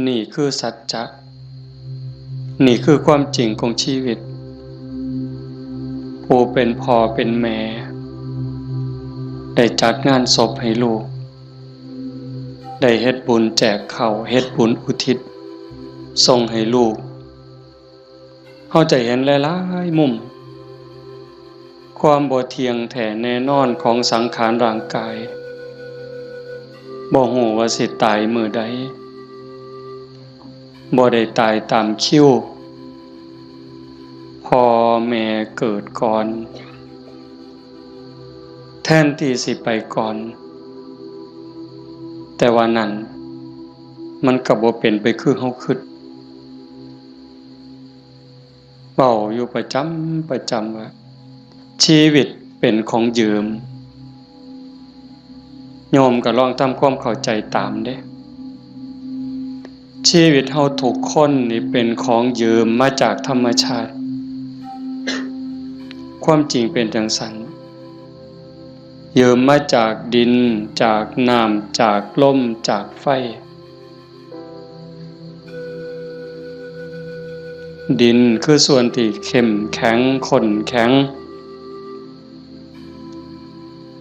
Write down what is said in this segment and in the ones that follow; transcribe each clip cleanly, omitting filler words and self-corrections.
นี่คือสัจจะนี่คือความจริงของชีวิตผู้เป็นพ่อเป็นแม่ได้จัดงานศพให้ลูกได้เฮ็ดบุญแจกข้าวเฮ็ดบุญอุทิศส่งให้ลูกเฮาจะเห็นหลายๆมุมความบ่เที่ยงแท้แน่นอนของสังขารร่างกายบ่ฮู้ว่าสิตายมื้อใดบ่ได้ตายตามคิวพ่อแม่เกิดก่อนแทนที่สิไปก่อนแต่ว่านั้นมันก็บ่เป็นไปคือเฮาคิดเว้าอยู่ประจำว่าชีวิตเป็นของยืมโยมก็ลองทำความเข้าใจตามเด้ชีวิตเฮาทุกคนนี่เป็นของยืมมาจากธรรมชาติความจริงเป็นจังซั่นยืมมาจากดินจากน้ำจากลมจากไฟดินคือส่วนที่เข้มแข็งข้นแข็ง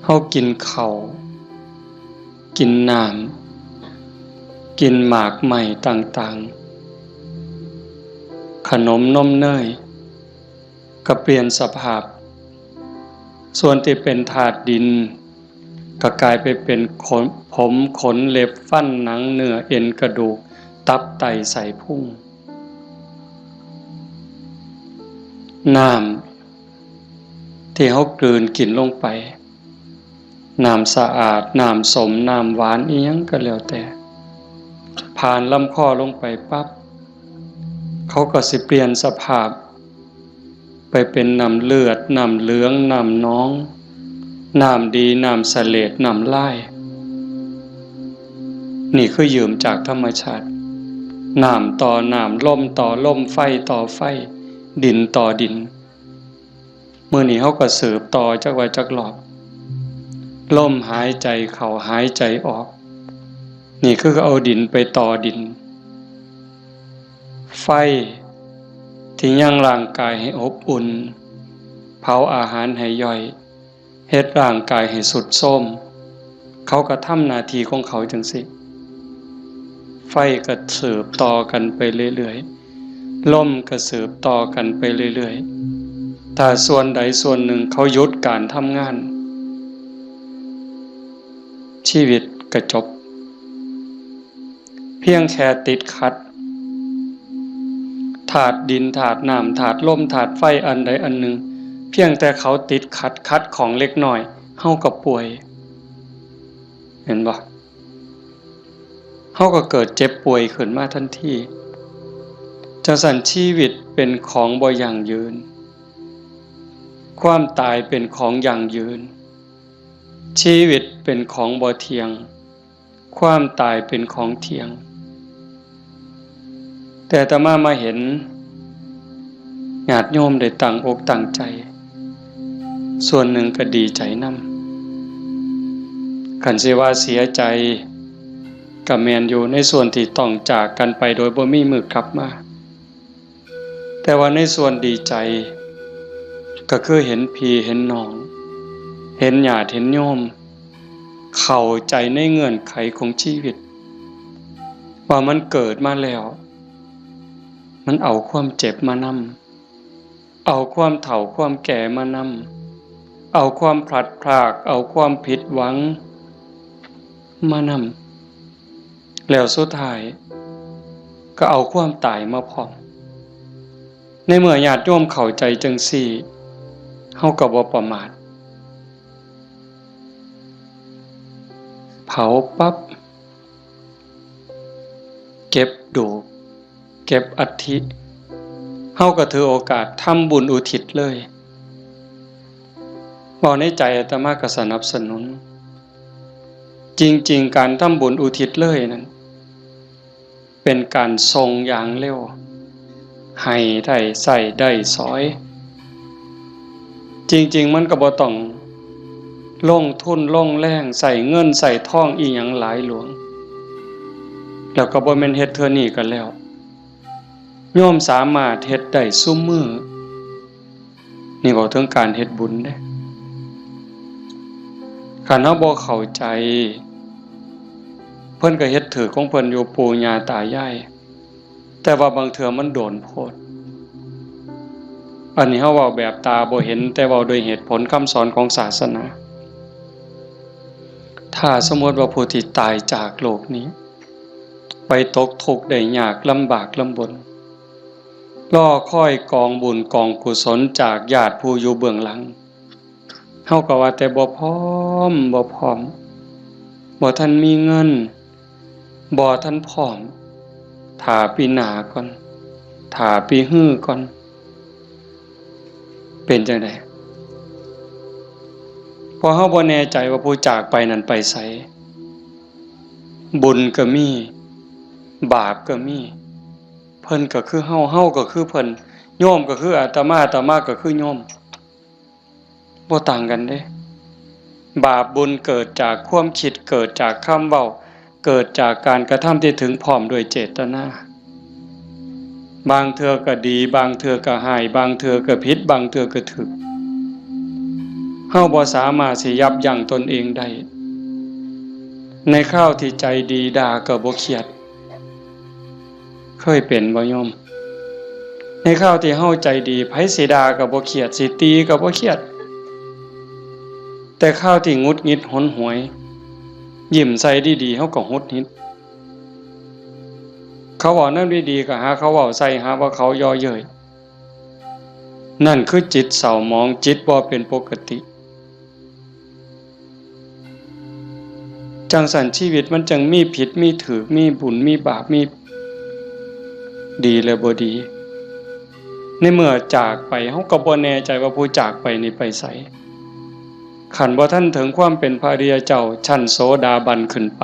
เฮากินข้าวกินน้ำกินหมากไหม้ต่างๆขนมนมเนยก็เปลี่ยนสภาพส่วนที่เป็นธาตุดินก็กลายไปเป็นผมขนเล็บฟันหนังเนื้อเอ็นกระดูกตับไตไส้พุงน้ำที่เฮากลืนกินลงไปน้ำสะอาดน้ำสมน้ำหวานอีหยังก็แล้วแต่ผ่านลำคอลงไปปั๊บเขาก็สิเปลี่ยนสภาพไปเป็นน้ำเลือดน้ำเหลืองน้ำน้องน้ำดีน้ำเสลดน้ำลายนี่คือยืมจากธรรมชาติน้ำต่อน้ำลมต่อลมไฟต่อไฟดินต่อดินมื้อนี้เขาก็สืบต่อจักว่าจักรอบลมหายใจเข้าหายใจออกนี่คือเอาดินไปต่อดินไฟที่ยังร่างกายให้อบอุ่นเผาอาหารให้ย่อยเฮ็ดร่างกายให้สุดโทรมเขาก็ทำหน้าที่ของเขาจังสิไฟก็สืบต่อกันไปเรื่อยๆลมก็สืบต่อกันไปเรื่อยๆถ้าส่วนใดส่วนหนึ่งเขาหยุดการทำงานชีวิตก็จบเพียงแค่ติดขัดธาตุดินธาตุน้ำธาตุลมธาตุไฟอันใดอันหนึ่งเพียงแต่เขาติดขัดของเล็กน้อยเฮาก็ป่วยเห็นบ่เฮาก็เกิดเจ็บป่วยขึ้นมาทันทีจังซั่นชีวิตเป็นของบ่ยั่งยืนความตายเป็นของยั่งยืนชีวิตเป็นของบ่เที่ยงความตายเป็นของเที่ยงแต่อาตมามาเห็นญาติโยมได้ตั้งอกตั้งใจส่วนหนึ่งก็ดีใจนำคันสิว่าเสียใจก็แม่นอยู่ในส่วนที่ต้องจากกันไปโดยบ่มีมื้อกลับมาแต่ว่าในส่วนดีใจก็คือเห็นพี่เห็นน้องเห็นญาติเห็นโยมเข้าใจในเงื่อนไขของชีวิตว่ามันเกิดมาแล้วมันเอาความเจ็บมานำเอาความเฒ่าความแก่มานำเอาความพลัดพรากเอาความผิดหวังมานำแล้วสุดท้ายก็เอาความตายมาพร้อมในเมื่อญาติโยมเข้าใจจังซี่เฮาก็บ่ประมาทเผาปั๊บเก็บดูกเก็บอัฐิเฮาก็ถือโอกาสทำบุญอุทิศเลยบ่ในใจอาตมาก็สนับสนุนจริงๆการทำบุญอุทิศเลยนั้นเป็นการทรงอย่างเร็วให้ได้ใส่ได้สอยจริงๆมันก็บ่ต้องลงทุนลงแรงใส่เงินใส่ทองอีหยังหลายหลวง แล้วก็บ่แม่นเฮ็ดเทื่อนี้กันแล้วโยมสามารถเฮ็ดได้ซุมื้อนี่เว้าถึงการเฮ็ดบุญเด้คันเฮาบ่เข้าใจเพิ่นก็เฮ็ดถือของเพิ่นอยู่ปู่ย่าตายายแต่ว่าบางเทื่อมันโดนโพดอันนี้เฮาเว้าแบบตาบ่เห็นแต่เว้าด้วยเหตุผลคำสอนของศาสนาถ้าสมมุติว่าผู้ที่ตายจากโลกนี้ไปตกทุกข์ได้ยากลำบากลำบนรอคอยกองบุญกองกุศลจากญาติผู้อยู่เบื้องหลังเฮาก็ว่าแต่บ่พร้อมบ่ทันมีเงินบ่ทันพร้อมถ้าปีหน้าก่อนถ้าปีฮื้อก่อนเป็นจังได๋เพราะเฮาบ่แน่ใจว่าผู้จากไปนั้นไปไสบุญก็มีบาปก็มีเพิ่นก็คือเฮาก็คือเพิ่นโยมก็คืออาตมาก็คือโยมบ่ต่างกันเด้บาปบุญเกิดจากความคิดเกิดจากคำเว้าเกิดจากการกระทำที่ถึงพร้อมด้วยเจตนาบางเทื่อก็ดีบางเทื่อก็ร้ายบางเทื่อก็ผิดบางเทื่อก็ถูกเฮาบ่สามารถสิยับยั้งตนเองได้ในคราวที่ใจดีด่าก็บ่เครียดเคยเป็นบ่โยมในคราวที่เฮาใจดีไผสิด่าก็บ่เครียดสิตีก็บ่เครียดแต่คราวที่หงุดหงิดหนหวยยิ้มใส่ดีๆเฮาก็หงุดหงิดเขาเว้านำดีๆก็หาเขาเว้าใส่หาว่าเขาย่อเย้ยนั่นคือจิตเศร้าหมองจิตบ่เป็นปกติจังสันชีวิตมันจังมีผิดมีถูกมีบุญมีบาปมีดีและบ่ดีในเมื่อจากไปเฮาก็บ่แน่ใจว่าผู้จากไปนี่ไปไสขันบ่ทันถึงความเป็นพระอริยเจ้าชั้นโสดาบันขึ้นไป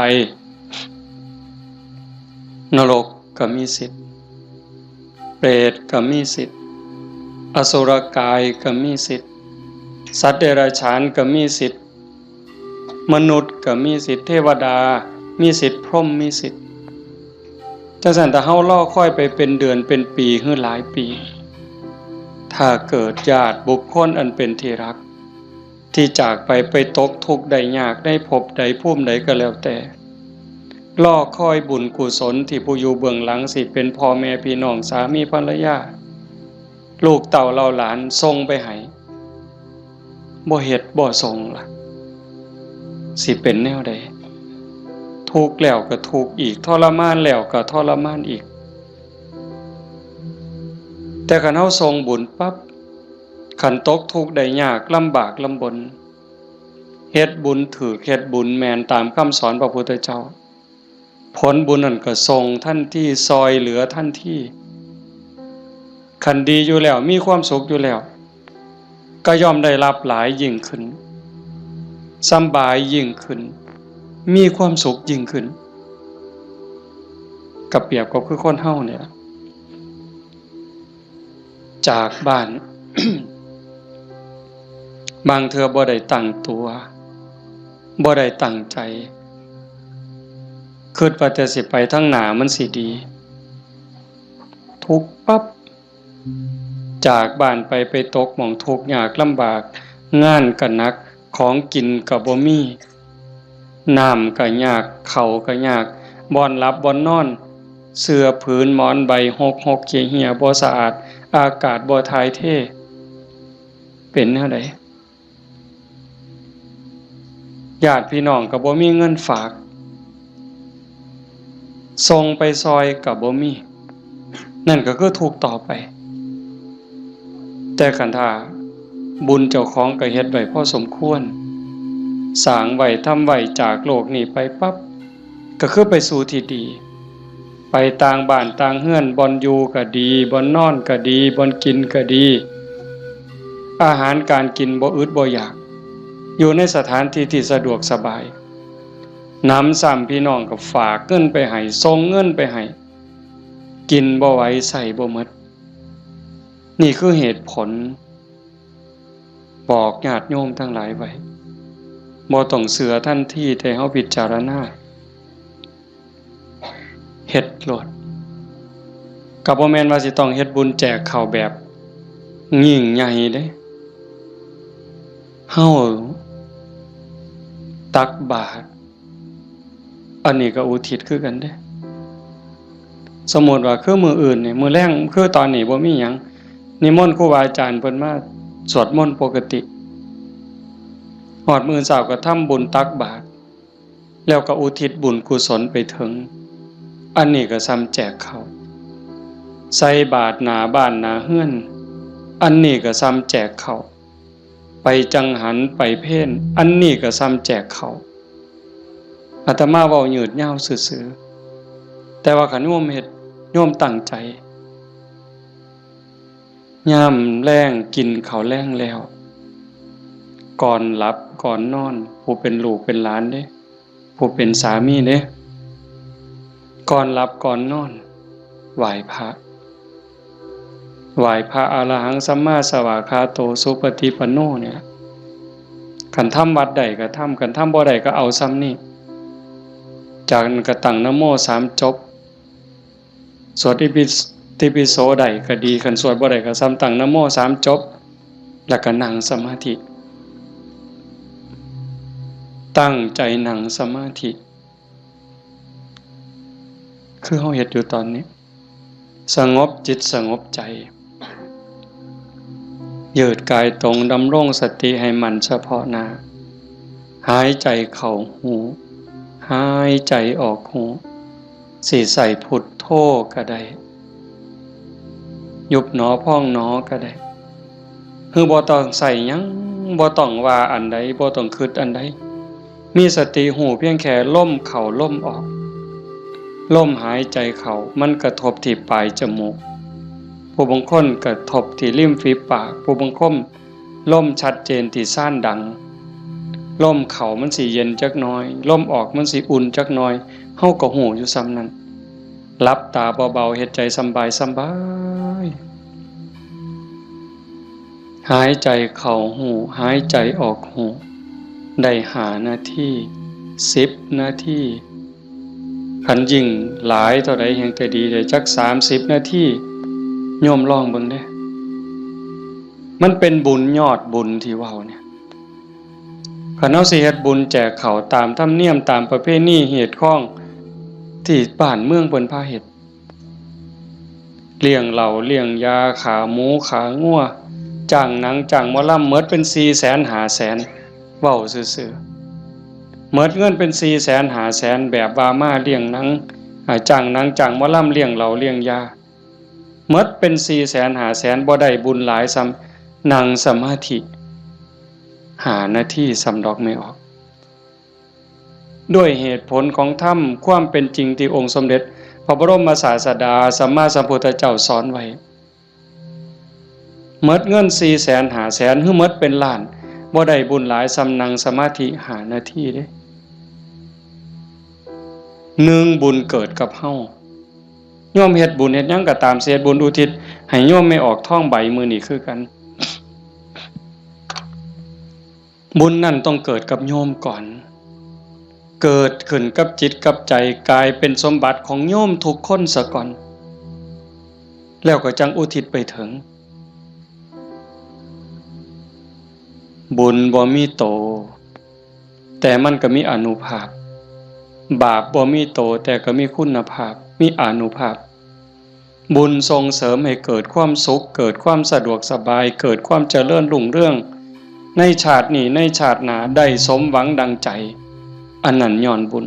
นรกก็มีสิทธิ์เปรตก็มีสิทธิ์อสุรกายก็มีสิทธิ์สัตว์เดรัจฉานก็มีสิทธิ์มนุษย์ก็มีสิทธิ์เทวดามีสิทธิ์พรหมมีสิทธิ์จังซั่นถ้าเฮารอคอยไปเป็นเดือนเป็นปีหรือหลายปีถ้าเกิดญาติบุคคลอันเป็นที่รักที่จากไปตกทุกข์ได้ยากได้พบใดภูมิใดก็แล้วแต่รอคอยบุญกุศลที่ผู้อยู่เบื้องหลังสิเป็นพ่อแม่พี่น้องสามีภรรยาลูกเต่าเราหลานส่งไปให้บ่เฮ็ดบ่ส่งล่ะสิเป็นแนวใดทุกข์แล้วก็ทุกข์อีกทรมานแล้วก็ทรมานอีกแต่คันเฮาส่งบุญปั๊บคันตกทุกข์ได้ยากลำบากลำบนเฮ็ดบุญถูกเฮ็ดบุญแม่นตามคำสอนพระพุทธเจ้าผลบุญนั่นก็ส่งทันทีซอยเหลือทันทีคันดีอยู่แล้วมีความสุขอยู่แล้วก็ย่อมได้รับหลายยิ่งขึ้นสำบายยิ่งขึ้นมีความสุขยิ่งขึ้นกับเปรียบกับคือคนเฮาเนี่ยจากบ้าน บางเทื่อบ่ได้ตั้งตัวบ่ได้ตั้งใจคิดว่าจะสิไปทางหน้ามันสิดีทุกปั๊บจากบ้านไปตกหม่องทุกข์ยากลำบากงานก็หนักของกินก็บ่มีน้ำก็ยากข้าวก็ยากบ่อนหลับบ่อนนอนเสื้อผืนหมอนใบหกเหี่ยบ่สะอาดอากาศบ่ถ่ายเทเป็นแนวใดญาติพี่น้องก็บ่มีเงินฝากส่งไปซอยก็บ่มีนั่นก็คือทุกข์ต่อไปแต่คันถ้าบุญเจ้าของก็เฮ็ดไว้พอสมควรสร้างไว้ทำไว้จากโลกนี้ไปปั๊บก็คือไปสู่ที่ดีไปต่างบ้านต่างเฮือนบ่อนอยู่ก็ดีบ่อนนอนก็ดีบ่อนกินก็ดีอาหารการกินบ่อึดบ่อยากอยู่ในสถานที่ที่สะดวกสบายน้ำซ้ำพี่น้องก็ฝากเงินไปให้ส่งเงินไปให้กินบ่ไหวใส่บ่หมดนี่คือเหตุผลบอกญาติโยมทั้งหลายไว้บ่ต้องเสือทันทีแต่เฮาพิจารณา เฮ็ดโลดก็บ่แม่นว่าสิต้องเฮ็ดบุญแจกข้าวแบบยิ่งใหญ่เด้เฮาตักบาตรอันนี้ก็อุทิศคือกันเด้สมมุติว่าคือมื้ออื่นนี่มื้อแลงคือตอนนี้บ่มีหยังนิมนต์ครูบาอาจารย์เพิ่นมาสวดมนต์ปกติฮอดมื้อเช้าก็ทำบุญตักบาตรแล้วก็อุทิศบุญกุศลไปถึงอันนี้ก็ซ้ำแจกข้าวใส่บาตรหน้าบ้านหน้าเฮือนอันนี้ก็ซ้ำแจกข้าวไปจังหันไปเพ่นอันนี้ก็ซ้ำแจกข้าวอาตมาเว้ายืดยาวซื่อๆแต่ว่าคันโยมเฮ็ดโยมตั้งใจยามแลงกินข้าวแลงแล้วก่อนหลับก่อนนอนผู้เป็นลูกเป็นหลานเด้ผู้เป็นสามีเด้ก่อนหลับก่อนนอนไหว้พระอรหังสัมมาสวากขาโตสุปฏิปันโนเนี่ยคันทำวัดใดก็ทำคันทำบ่ใดก็เอาซ้ำนี่จากนั้นก็ตั้งนะโม3จบสวดอิติปิโสใดก็ดีคันสวดบ่ใดก็ซ้ำตั้งนะโม3จบแล้วก็นั่งสมาธิตั้งใจนั่งสมาธิคือเฮาเฮ็ดอยู่ตอนนี้สงบจิตสงบใจยืดกายตรงดำรงสติให้มันเฉพาะหน้าหายใจเข้าหูหายใจออกหูสิใส่พุทโธก็ได้ยุบหนอพองหนอก็ได้คือบ่ต้องใส่หยังบ่ต้องว่าอันใดบ่ต้องคิดอันใดมีสติหูเพียงแค่ลมเข้าลมออกลมหายใจเข้ามันกระทบที่ปลายจมูกผู้บางคนกระทบที่ริมฝีปากผู้บางคนลมชัดเจนที่ซ่านดังลมเข้ามันสิเย็นจักหน่อยลมออกมันสิอุ่นจักหน่อยเฮาก็หูอยู่ซ้ำนั้นหลับตาเบาๆเฮ็ดใจสบายหายใจเข้าหูหายใจออกหูได้5 นาที10 นาทีคันยิ่งหลายเท่าใดแห่งจะดีได้จัก30 นาทีโยมลองเบิ่งเด้มันเป็นบุญยอดบุญที่เว้าเนี่ยคันเฮาสิเฮ็ดบุญแจกข้าวตามธรรมเนียมตามประเพณีเหตุข้องที่บ้านเมืองเพิ่นพาเฮ็ดเลี้ยงเหล้าเลี้ยงยาขาหมูขางัวจ้างหนังจ้างหมอลำหมดเป็น400,000 500,000เว้าซื่อๆหมดเงินเป็น400,000 500,000แบบว่ามาเลี้ยงหนังจ้างหนังจ้างหมอลำเลี้ยงเหล้าเลี้ยงยาหมดเป็น400,000 500,000บ่ได้บุญหลายซ้ำนั่งสมาธิ5 นาทีสำดอกไม่ออกด้วยเหตุผลของธรรมความเป็นจริงที่องค์สมเด็จพระบรมศาสดาสัมมาสัมพุทธเจ้าสอนไว้หมดเงิน400,000 500,000หรือหมดเป็นล้านบ่ได้บุญหลายซ้ำนั่งสมาธิ5 นาทีเด้1บุญเกิดกับเฮาโยมเฮ็ดบุญเฮ็ดหยังก็ตามเสียบุญอุทิศให้โยมไม่ออกท้องใบมื้อนี้คือกันบุญนั่นต้องเกิดกับโยมก่อนเกิดขึ้นกับจิตกับใจกลายเป็นสมบัติของโยมทุกคนซะก่อนแล้วก็จังอุทิศไปถึงบุญบ่มีโตแต่มันก็มีอานุภาพบาปบ่มีโตแต่ก็มีคุณภาพมีอานุภาพบุญส่งเสริมให้เกิดความสุขเกิดความสะดวกสบายเกิดความเจริญรุ่งเรืองในชาตินี้ในชาติหน้าได้สมหวังดังใจอันนั้นย้อนบุญ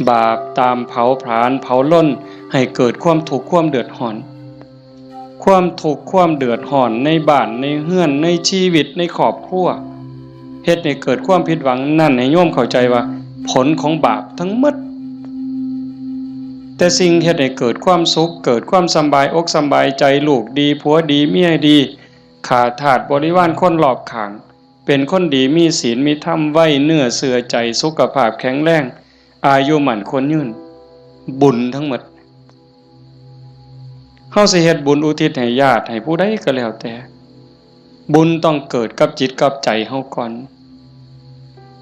บาปตามเผาผลาญเผาล้นให้เกิดความทุกข์ความเดือดร้อนความทุกข์ความเดือดร้อนในบ้านในเฮือนในชีวิตในครอบครัวเฮ็ดให้เกิดความผิดหวังนั่นให้โยมเข้าใจว่าผลของบาปทั้งหมดแต่สิ่งเฮ็ดให้เกิดความสุขเกิดความสบายอกสบายใจลูกดีผัวดีเมียดีขาทาสบริวารคนรอบข้างเป็นคนดีมีศีลมีธรรมไว้เนื้อเสื่อใจสุขภาพแข็งแรงอายุมั่นคนยืนบุญทั้งหมดเฮาสิเฮ็ดบุญอุทิศให้ญาติให้ผู้ใดก็แล้วแต่บุญต้องเกิดกับจิตกับใจเฮาก่อน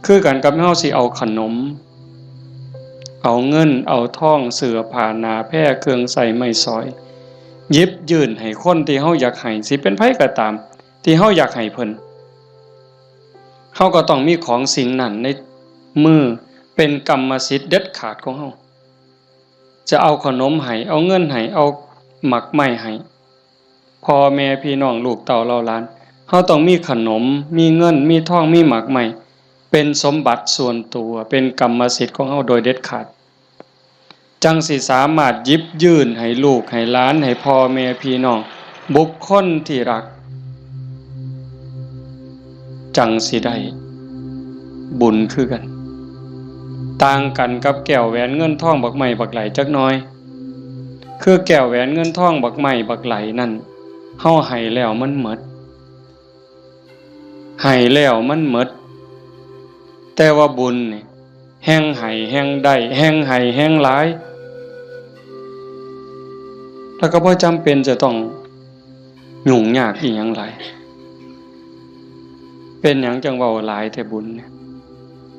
คือกันกับเฮาสิเอาขนม เอาเงินเอาทองเสื้อผ้าหนาแพร่เครื่องใส่ไม้สอยหยิบยื่นให้คนที่เฮาอยากให้สิเป็นไผก็ตามที่เฮาอยากให้เพิ่นเฮาก็ต้องมีของสิ่งนั้นในมือเป็นกรรมสิทธิ์เด็ดขาดของเฮาจะเอาขนมให้เอาเงินให้เอาหมักไม้ให้พ่อแม่พี่น้องลูกเต้าเหล่าหลานเฮาต้องมีขนมมีเงินมีทองมีหมักไม้เป็นสมบัติส่วนตัวเป็นกรรมสิทธิ์ของเฮาโดยเด็ดขาดจังสิสามารถหยิบยื่นให้ลูกให้หลานให้พ่อแม่พี่น้องบุคคลที่รักจังสิได้บุญคือกันต่างกันกับแก้วแหวนเงินทองบักไม้บักไหลจักหน่อยคือแก้วแหวนเงินทองบักไม้บักไหลนั่นเฮาให้แล้วมันหมดให้แล้วมันหมดแต่ว่าบุญนี่แห่งให้แห่งได้แห่งให้แห่งหลายแล้วก็บ่จำเป็นจะต้องยุ่งยากอีหยังหลายเป็นหยังจังเว้าหลายแต่บุญเนี่ย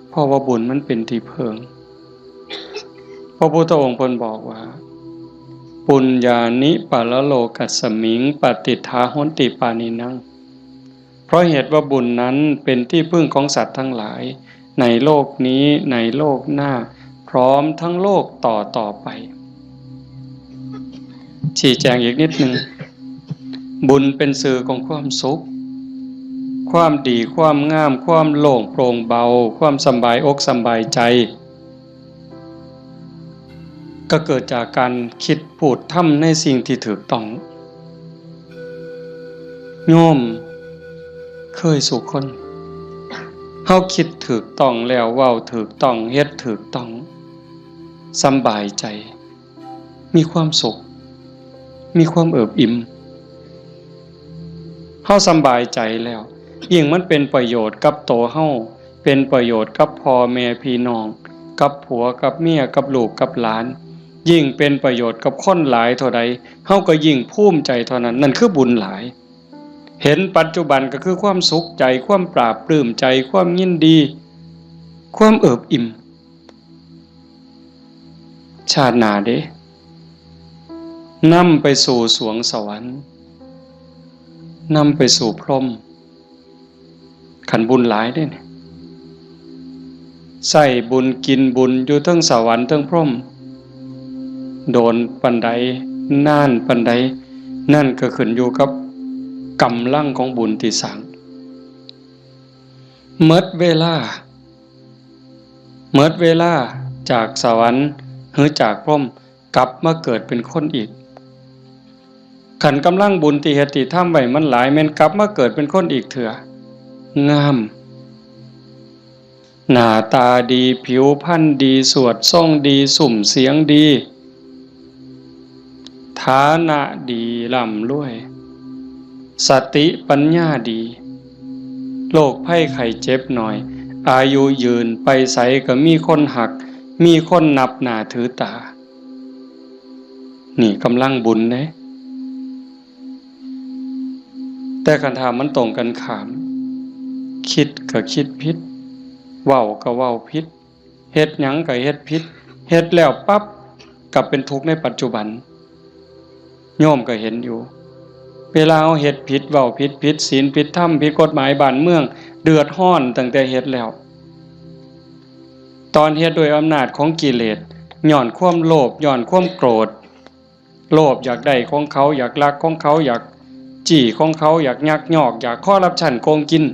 เพราะว่าบุญมันเป็นที่เพิงพระพุทธองค์เพิ่นบอกว่าปุญญานิปะละโลกัสสมิงปฏิทาหนติปานินังเพราะเหตุว่าบุญนั้นเป็นที่พึ่งของสัตว์ทั้งหลายในโลกนี้ในโลกหน้าพร้อมทั้งโลกต่อไปชี้แจงอีกนิดนึงบุญเป็นสื่อของความสุขความดีความงามความโล่งโปร่งเบาความสบายอกสบายใจก็เกิดจากการคิดพูดทำในสิ่งที่ถูกต้องโยมเคยสุขคนเฮาคิดถูกต้องแล้วเว้าถูกต้องเฮ็ดถูกต้องสบายใจมีความสุขมีความเอิบอิ่มเฮาสบายใจแล้วยิ่งมันเป็นประโยชน์กับตัวเฮาเป็นประโยชน์กับพ่อแม่พี่น้องกับผัวกับเมียกับลูกกับหลานยิ่งเป็นประโยชน์กับคนหลายเท่าใดเฮาก็ยิ่งภูมิใจเท่านั้นนั่นคือบุญหลายเห็นปัจจุบันก็คือความสุขใจความปราบปลื้มใจความยินดีความเอิบอิ่มชาติหน้าเด้นำไปสู่สวงสวรรค์นำไปสู่พรหมขันบุญหลายได้เนี่ยใส่บุญกินบุญอยู่ทั้งสวรรค์ทั้งพรหมโดนปันใดน่านปันใดนั่นก็ขึ้นอยู่กับกำลังของบุญที่สร้างเมิดเวลาจากสวรรค์หรือจากพรหมกลับมาเกิดเป็นคนอีกขันกำลังบุญที่เฮ็ดที่ทำไว้มันหลายแม่นกลับมาเกิดเป็นคนอีกเถื่องามหน้าตาดีผิวพรรณดีสวดทรงดีสุ่มเสียงดีฐานะดีร่ำรวยสติปัญญาดีโรคภัยไข้เจ็บหน่อยอายุยืนไปไสก็มีคนหักมีคนนับหน้าถือตานี่กำลังบุญเด้แต่คันถามมันตรงกันข้ามคิดก็คิดผิดเว้าก็เว้าผิดเฮ็ดหยังก็เฮ็ดผิดเฮ็ดแล้วปั๊บกลับเป็นทุกข์ในปัจจุบันโยมก็เห็นอยู่เวลาเอาเฮ็ดผิดเว้าผิดศีลผิดธรรมผิดกฎหมายบ้านเมืองเดือดร้อนตั้งแต่เฮ็ดแล้วตอนเฮ็ดโดยอำนาจของกิเลสย้อนความโลภย้อนความโกรธโลภอยากได้ของเขาอยากลักของเขาอยากจี้ของเขาอยากยักยอกอยากคอร์รัปชันโกงกิน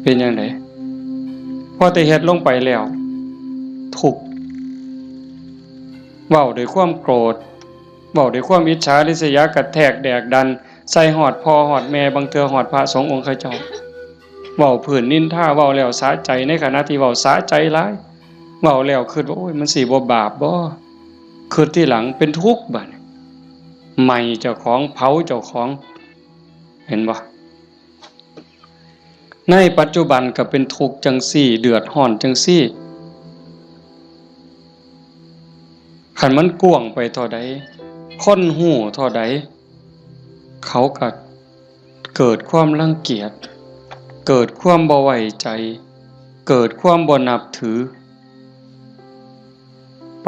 เป็นยังไงพอแต่เฮ็ดลงไปแล้วทุกข์เว้าด้วยความโกรธเว้าด้วยความอิจฉาริษยากระแทกแดกดันใส่หอดพ่อหอดแม่บางเทื่อหอดพระสงฆ์องค์ข้าเจ้าเว้าผื่นนินท่าเว้าแล้วสะใจในขณะที่เว้าสะใจหลายเว้าแล้วคิดว่าโอ้ยมันสิบ่บาปบ่คิดที่หลังเป็นทุกข์บัดไหม้เจ้าของเผาเจ้าของเห็นบ่ในปัจจุบันก็เป็นทุกข์จังซี่เดือดร้อนจังซี่คันมันกว้างไปเท่าใดคนหู้เท่าใดเขาก็เกิดความรังเกียจเกิดความบ่ไว้ใจเกิดความบ่นับถือ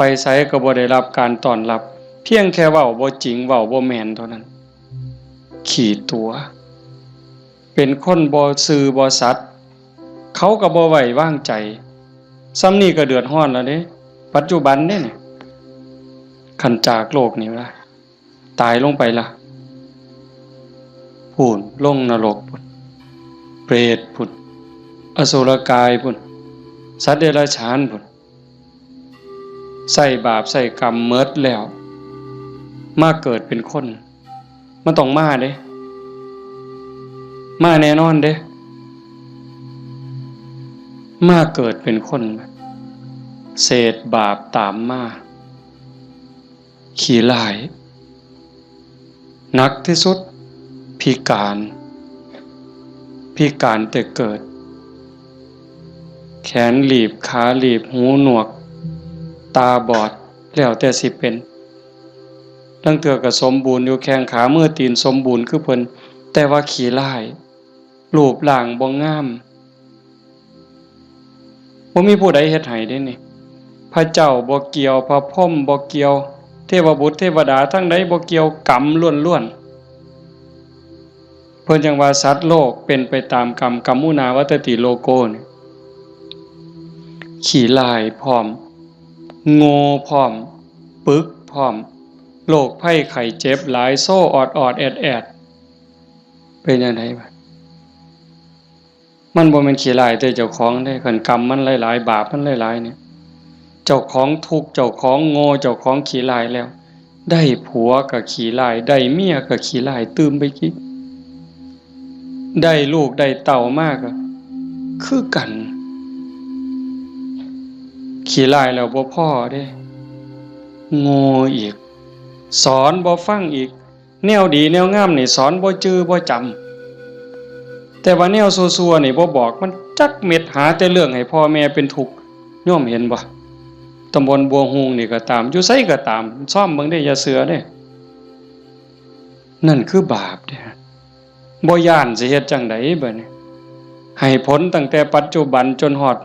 ไปไสก็บ่ได้รับการต้อนรับเพียงแค่เว้าบ่จริงเว้าบ่แม่นเท่านั้นขี้ตัวเป็นคนบ่ซื่อบ่สัตย์เขาก็บ่ไว้วางใจซ้ำนี้ก็เดือดร้อนแล้วเด้ปัจจุบันเด้นี่คันจากโลกนี้ล่ะตายลงไปล่ะพูนลงนรกพุ่นเปรตพุ่นอสุรกายพุ่นสัตว์เดรัจฉานพุ่นใส่บาปใส่กรรมเมิดแล้วมาเกิดเป็นคนมันต้องมาเด้มาแน่นอนเด้มาเกิดเป็นคนเศษบาปตามมาขี้ร้ายหนักที่สุดพิการแต่เกิดแขนหลีบขาหลีบหูหนวกตาบอดแล้วแต่สิเป็นตั้งเตือก็สมบูรณ์อยู่แข้งขามือตีนสมบูรณ์คือเพิ่นแต่ว่าขี้ร้ายรูปร่างบ่งามบ่มีผู้ใดเฮ็ดให้เด้นี่พระเจ้าบ่เกี่ยวพระพรหมบ่เกี่ยวเทวบุตรเทวดาทั้งใดบ่เกี่ยวกรรมล้วนๆเพิ่นจังว่าสัตว์โลกเป็นไปตามกรรมกัมมุนาวัตติโลโกนี่ขี้ร้ายพร้อมโง่พร้อมปึกพร้อมโรคภัยไข้เจ็บหลายโซ่ออดแอดเป็นจังได๋วะมันบ่แม่นขี้ร้ายแต่เจ้าของเด้คันกรรมมันหลายๆบาปมันหลายๆเนี่ยเจ้าของทุกข์เจ้าของโง่เจ้าของขี้ร้ายแล้วได้ผัวก็ขี้ร้ายได้เมียก็ขี้ร้ายตื่มไปกินได้ลูกได้เต้ามาก็คือกันขี้ร้ายแล้วบ่พอเด้โง่อีกสอนบ่ฟังอีกแนวดีแนวงามนี่สอนบ่จื้อบ่จำแต่ว่าแนวซั่วๆนี่บ่บอกมันจักเม็ดหาแต่เรื่องให้พ่อแม่เป็นทุกข์โยมเห็นบ่ตำบลบัวฮูงนี่ก็ตามอยู่ไสก็ตามซ่อมเบิ่งได้อย่าเสือเด้นั่นคือบาปเด้บ่ย้านสิเฮ็ดจังได๋บัดนี้ให้ผลตั้งแต่ปัจจุบันจนฮอด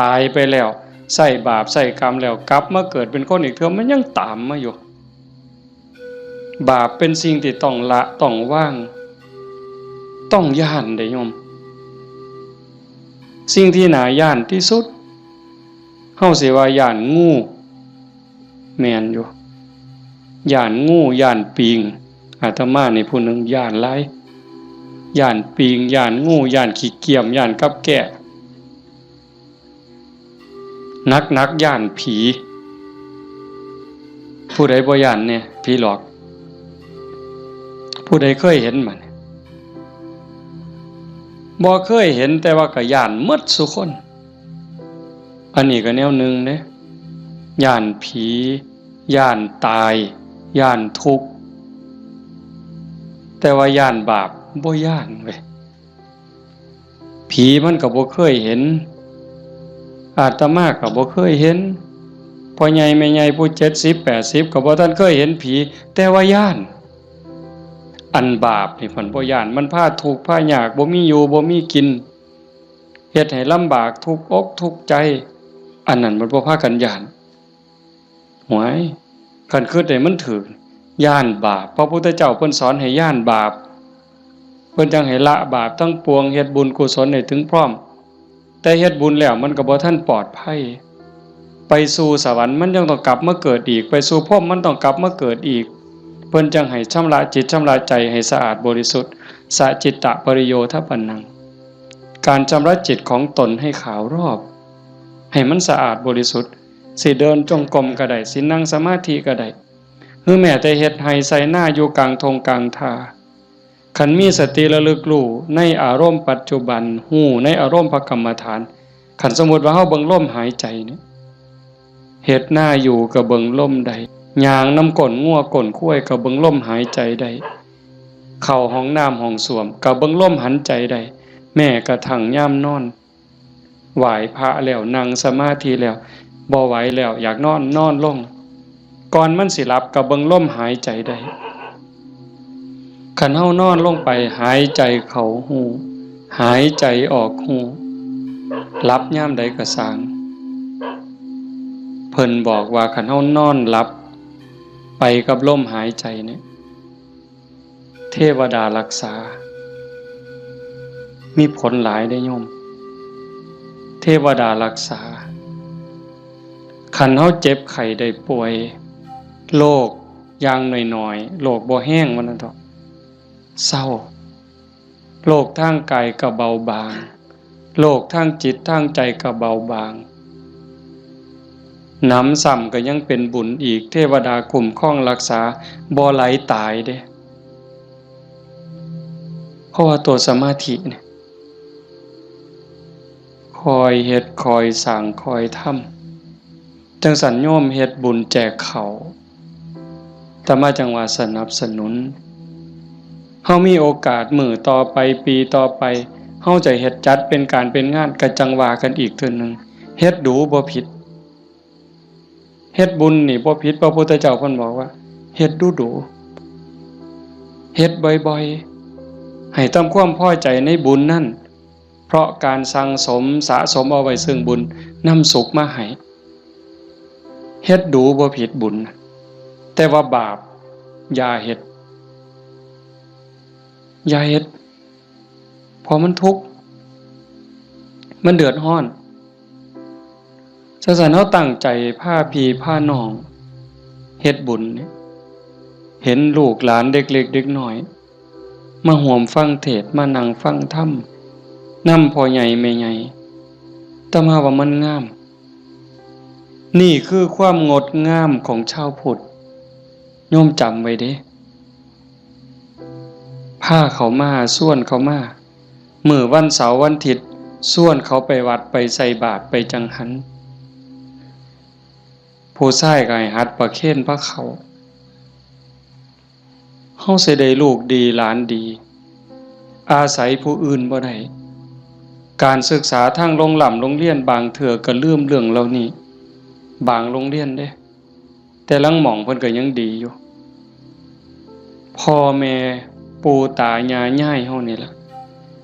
ตายไปแล้วใส่บาปใส่กรรมแล้วกลับมาเกิดเป็นคนอีกเทื่อมันยังตามมาอยู่บาปเป็นสิ่งที่ต้องละต้องวางต้องย้านเด้โยมสิ่งที่น่าย้านที่สุดเฮาสิว่าย้านงูแม่นอยู่ย้านงูย้านปิงอาตมานี่ผู้หนึงย้านหลายย้านปิงย้านงูย้านขี้เกียจย้านกับแกะนักย้านผีผู้ใดบ่ย้านเนี่ยผีหลอกผู้ใดเคยเห็นมันบ่เคยเห็นแต่ว่าก็ย้านหมดซุคนอันนี้ก็แนวหนึงเด้ย้านผีย้านตายย้านทุกข์แต่ว่าย้านบาปบ่ย้านเว้ยผีมันก็บ่เคยเห็นอาตมาก็บ่เคยเห็นพ่อใหญ่แม่ใหญ่ผู้70 80ก็บ่ทันเคยเห็นผีแต่ว่าย้านอันบาปนี่เพิ่นบ่ย้านมันพาทุกข์พายากบ่มีอยู่บ่มีกินเฮ็ดให้ลำบากทุกข์อกทุกข์ใจอันนั้นมันบ่พากันย้านหวยคันคิดได้มันถูกย้านบาปพระพุทธเจ้าเพิ่นสอนให้ย้านบาปเพิ่นจังให้ละบาปทั้งปวงเฮ็ดบุญกุศลให้ถึงพร้อมแต่เฮ็ดบุญแล้วมันก็บ่ทันปลอดภัยไปสู่สวรรค์มันยังต้องกลับมาเกิดอีกไปสู่พรหมมันต้องกลับมาเกิดอีกเพิ่นจังให้ชำระจิตชำระใจให้สะอาดบริสุทธิ์สะจิตตะปริโยทปันนังการชำระจิตของตนให้ขาวรอบให้มันสะอาดบริสุทธิ์สิเดินจงกรมก็ได้สินั่งสมาธิก็ได้หรือแม้แต่เฮ็ดให้ใส่หน้าอยู่กลางทงกลางทาคันมีสติระลึกรู้ในอารมณ์ปัจจุบันฮู้ในอารมณ์พระกรรมฐานคันสมมุติว่าเฮาเบิ่งลมหายใจนี่เฮ็ดหน้าอยู่ก็เบิ่งลมได้ย่างน้ำก้นงัวก้นข้วยก็เบิ่งลมหายใจได้เข้าห้องน้ำห้องส้วมก็เบิ่งลมหันใจได้แม้กระทั่งยามนอนไหว้พระแล้วนั่งสมาธิแล้วบ่ไหวแล้วอยากนอนลงก่อนมันสิหลับก็เบิ่งลมหายใจได้คันเฮานอนลงไปหายใจเข้าหูหายใจออกหูหลับยามใดก็สร้างพ เพิ่นบอกว่าคันเฮานอนหลับไปกับลมหายใจเนี่ยเทวดารักษามีผลหลายได้โยมเทวดารักษาคันเฮาเจ็บไข้ได้ป่วยโรคอย่างน้อยๆโรคบ่แห้งว่านั้นเถาะเศร้าโรคทางกายก็เบาบางโรคทางจิตทางใจก็เบาบางหนำซ้ำก็ยังเป็นบุญอีกเทวดาคุ้มครองรักษาบ่ไหลตายเด้เพราะว่าตัวสมาธิเนี่ยคอยเฮ็ดคอยสร้างคอยทำจังสัญโยมเฮ็ดบุญแจกเขาแต่มาจังหวะสนับสนุนเฮามีโอกาสมื้อต่อไปปีต่อไปเฮาจะเฮ็ดจัดเป็นการเป็นงานก็จังว่ากันอีกเทื่อนึงเฮ็ดดูบ่ผิดเฮ็ดบุญนี่บ่ผิดพระพุทธเจ้าเพิ่นบอกว่าเฮ็ดดูๆเฮ็ดบ่อยๆให้ทำความพอใจในบุญนั่นเพราะการสั่งสมสะสมเอาไว้ซึ่งบุญนำสุขมาให้เฮ็ดดูบ่ผิดบุญแต่ว่าบาปอย่าเฮ็ดเพราะมันทุกข์มันเดือดร้อนฉะนั้นเฮาตั้งใจพาพี่พาน้องเฮ็ดบุญเนี่ยเห็นลูกหลานเด็กเล็กเด็กน้อยมาร่วมฟังเทศน์มานั่งฟังธรรมนำพ่อใหญ่แม่ใหญ่แต่มาว่ามันงามนี่คือความงดงามของชาวพุทธโยมจำไว้เด้พาเขามาส่วนเขามามื้อวันเสาร์วันอาทิตย์ส่วนเขาไปวัดไปใส่บาตรไปจังหันผู้ชายก็ให้หัดประเคนพระเขาเฮาสิได้ลูกดีหลานดีอาศัยผู้อื่นบ่ได้การศึกษาทางโรงเรียนบางเถื่อก็ลืมเรื่องเหล่านี้บางโรงเรียนเด้แต่ลังหม่องเพิ่นก็ยังดีอยู่พ่อแม่ปู่ตายายย่ายเฮานี่ล่ะ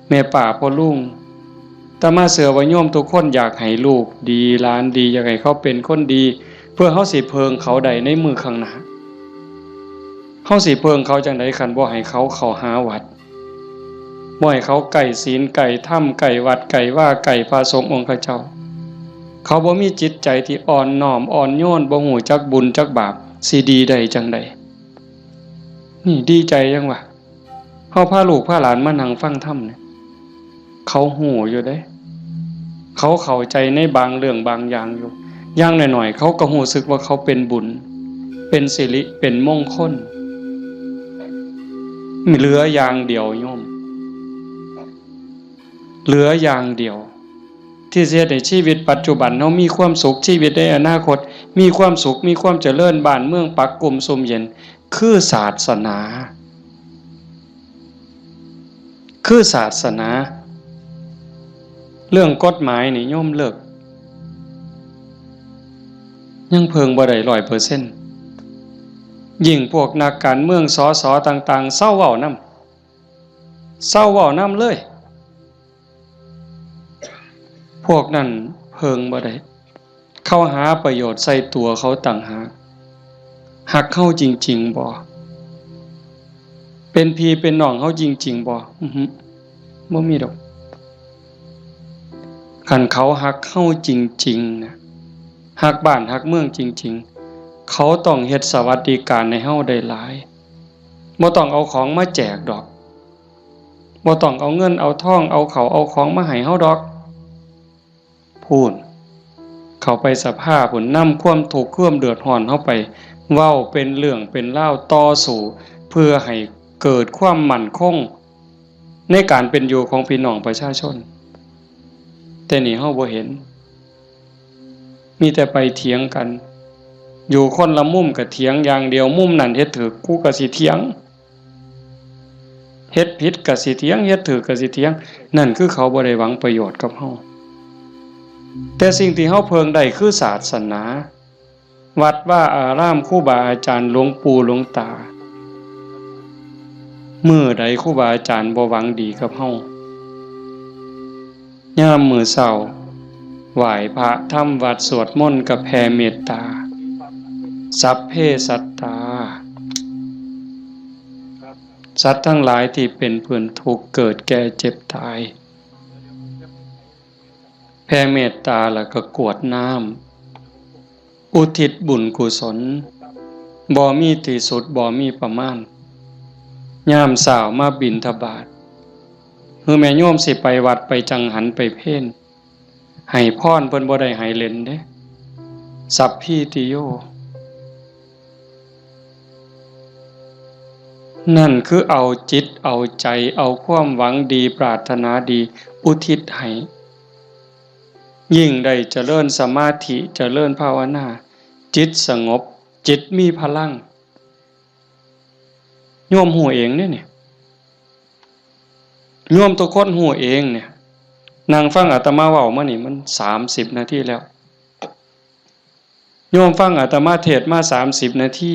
แม่ป้าพ่อลุงแต่มาเสือว่าโยมทุกคนอยากให้ลูกดีหลานดีอยากให้เขาเป็นคนดีเพื่อเฮาสิเพิงเขาได้ในมือข้างหน้าเฮาสิเพิงเขาจังได๋คันบ่ให้เขาเข้าหาวัดบ่ให้เขาไก่ศีลไก่ธรรมไก่วัดไก่ว่าไก่พระสงฆ์องค์พระเจ้าเขาบ่มีจิตใจที่อ่อนน้อมอ่อนโยนบ่ฮู้จักบุญจักบาปสิดีได้จังได๋นี่ดีใจจังวะเฮาพาลูกพาหลานมานั่งฟังธรรมเนี่ยเขาฮู้อยู่เด้เขาเข้าใจในบางเรื่องบางอย่างอยู่อย่างน้อยๆเขาก็รู้สึกว่าเขาเป็นบุญเป็นสิริเป็นมงคลมีเหลืออย่างเดียวโยมเหลืออย่างเดียวที่จะในชีวิตปัจจุบันเรามีความสุขชีวิตในอนาคตมีความสุขมีความเจริญบ้านเมืองปักกลุ่มสมเย็นคือศาสนาเรื่องกฎหมายนี่โยมเลิกยังเพิงบ่ได้ 100% ยิ่งพวกนักการเมืองสสต่างๆเศร้าเว้านำเลยพวกนั้นเพิงบ่ได้เข้าหาประโยชน์ใส่ตัวเขาต่างหากหักเข้าจริงๆบ่เป็นพี่เป็นน้องเขาจริงๆบ่บ่มีดอกคันเขาหักเข้าจริงๆนะหักบ้านหักเมืองจริงๆเขาต้องเฮ็ดสวัสดิการให้เฮาได้หลายบ่ต้องเอาของมาแจกดอกบ่ต้องเอาเงินเอาทองเอาเขาเอาของมาให้เฮาดอกพูนเขาไปสภาพพุ่นนำความทุกข์ความเดือดร้อนเฮาไปเว้าเป็นเรื่องเป็นราวต่อสู้เพื่อให้เกิดความมั่นคงในการเป็นอยู่ของพี่น้องประชาชนแต่นี่เฮาบ่เห็นมีแต่ไปเถียงกันอยู่คนละมุมก็เถียงอย่างเดียวมุมนั้นเฮ็ดถูกกูก็สิเถียงเฮ็ดผิดก็สิเถียงเฮ็ดถูกก็สิเถียงนั่นคือเขาบ่ได้หวังประโยชน์กับเฮาแต่สิ่งที่เฮาเพิงได้คือศาสนาวัดว่าอารามครูบาอาจารย์หลวงปู่หลวงตามื้อใดครูบาอาจารย์บ่หวังดีกับเฮายามมื้อเช้า ไหว้พระทำวัดสวดมนต์กับแผ่เมตตาสัพเพสัตตาสัตว์ทั้งหลายที่เป็นเพื่อนทุกข์เกิดแก่เจ็บตายแผ่เมตตาแล้วก็กรวดน้ำอุทิศบุญกุศลบ่มีที่สุดบ่มีประมาณยามเช้ามาบิณฑบาตคือแม่โยมสิไปวัดไปจังหันไปเพลให้พรเพิ่นบ่ได้ให้เล่นเด้สัพพิติโยนั่นคือเอาจิตเอาใจเอาความหวังดีปรารถนาดีอุทิศให้ยิ่งได้เจริญสมาธิเจริญภาวนาจิตสงบจิตมีพลังโยมหูเองเนี่ยโยมทุกคนหูเองเนี่ยนั่งฟังอาตมาเว้ามานี่มัน30นาทีแล้วโยมฟังอาตมาเทศน์มา30นาที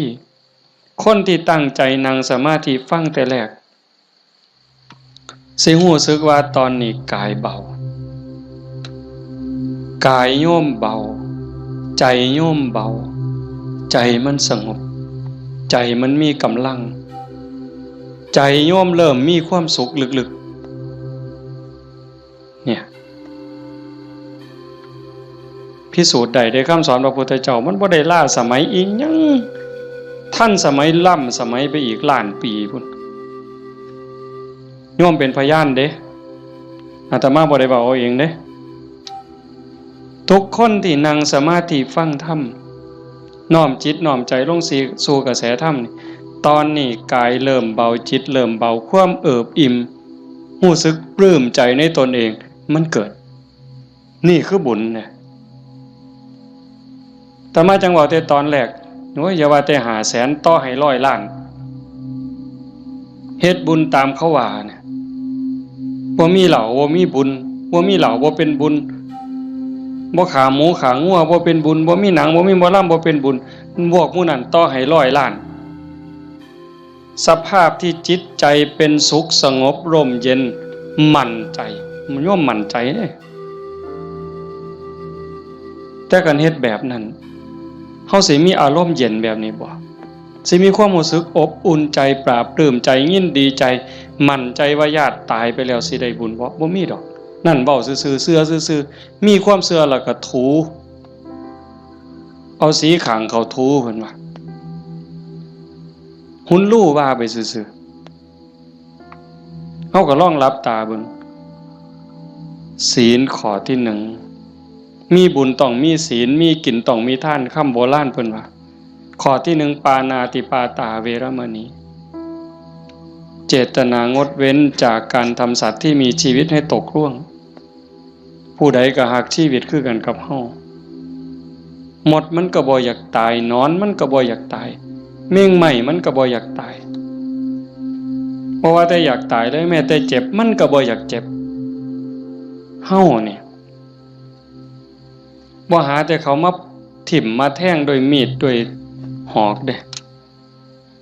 คนที่ตั้งใจนั่งสมาธิฟังแต่แรกสิรู้สึกว่าตอนนี้กายเบากายโยมเบาใจโยมเบาใจมันสงบใจมันมีกำลังใจโยมเริ่มมีความสุขลึกๆเนี่ยพิสูจน์ได้คำสอนพระพุทธเจ้ามันบ่ได้ล้าสมัยอีกยังท่านสมัยล้ำสมัยไปอีกล้านปีพุ่นโยมเป็นพยานเด้อาตมาบ่ได้เว้าเอาเองเด้ทุกคนที่นั่งสมาธิฟังธรรมน้อมจิตน้อมใจลงสู่กระแสธรรมตอนนี้กายเริ่มเบาจิตเริ่มเบาความเอิบอิ่มรู้สึกปลื้มใจในตนเองมันเกิดนี่คือบุญเนี่ยแต่มาจังหวะแต่ตอนแรกโอ้ยอย่าว่าแต่500,000ต่อให้100 ล้านเฮ็ดบุญตามเขาว่าเนี่ยบ่มีเหล้าบ่มีบุญบ่มีเหล้าบ่เป็นบุญบ่ขาหมูขางัวบ่เป็นบุญบ่มีหนังบ่มีหมอลำบ่เป็นบุญพวกหมู่นั้นต่อให้100 ล้านสภาพที่จิตใจเป็นสุขสงบร่มเย็นมั่นใจมันย่อมมั่นใจเด้แต่การเฮ็ดแบบนั้นเฮาสิมีอารมณ์เย็นแบบนี้บ่สิมีความรู้สึกอบอุ่นใจปราบปลื้มใจยินดีใจมั่นใจว่าญาติตายไปแล้วสิได้บุญบ่มีดอกนั่นเว้าซื่อๆเชื่อซื่อๆมีความเชื่อแล้วก็ถูเอาสีข้างเขาถูเพิ่นว่าหุ่นลู่ว่าไปซื่อๆเฮาก็ลองหลับตาเบิ่งศีลข้อที่1มีบุญต้องมีศีลมีกินต้องมีทานคำโบราณเพิ่นว่าข้อที่1ปานาติปาตาเวรมณีเจตนางดเว้นจากการทำสัตว์ที่มีชีวิตให้ตกล่วงผู้ใดก็หักชีวิตคือกันกับเฮาหมดมันก็บ่อยากตายนอนมันก็บ่อยากตายเม่งใหม่มันก็บ่อยากตายเพราะว่าแต่อยากตายเลยแม้แต่เจ็บมันก็บ่อยากเจ็บเฮาเนี่ยบ่หาแต่เขามาถิ่มมาแทงด้วยมีดด้วยหอกเด้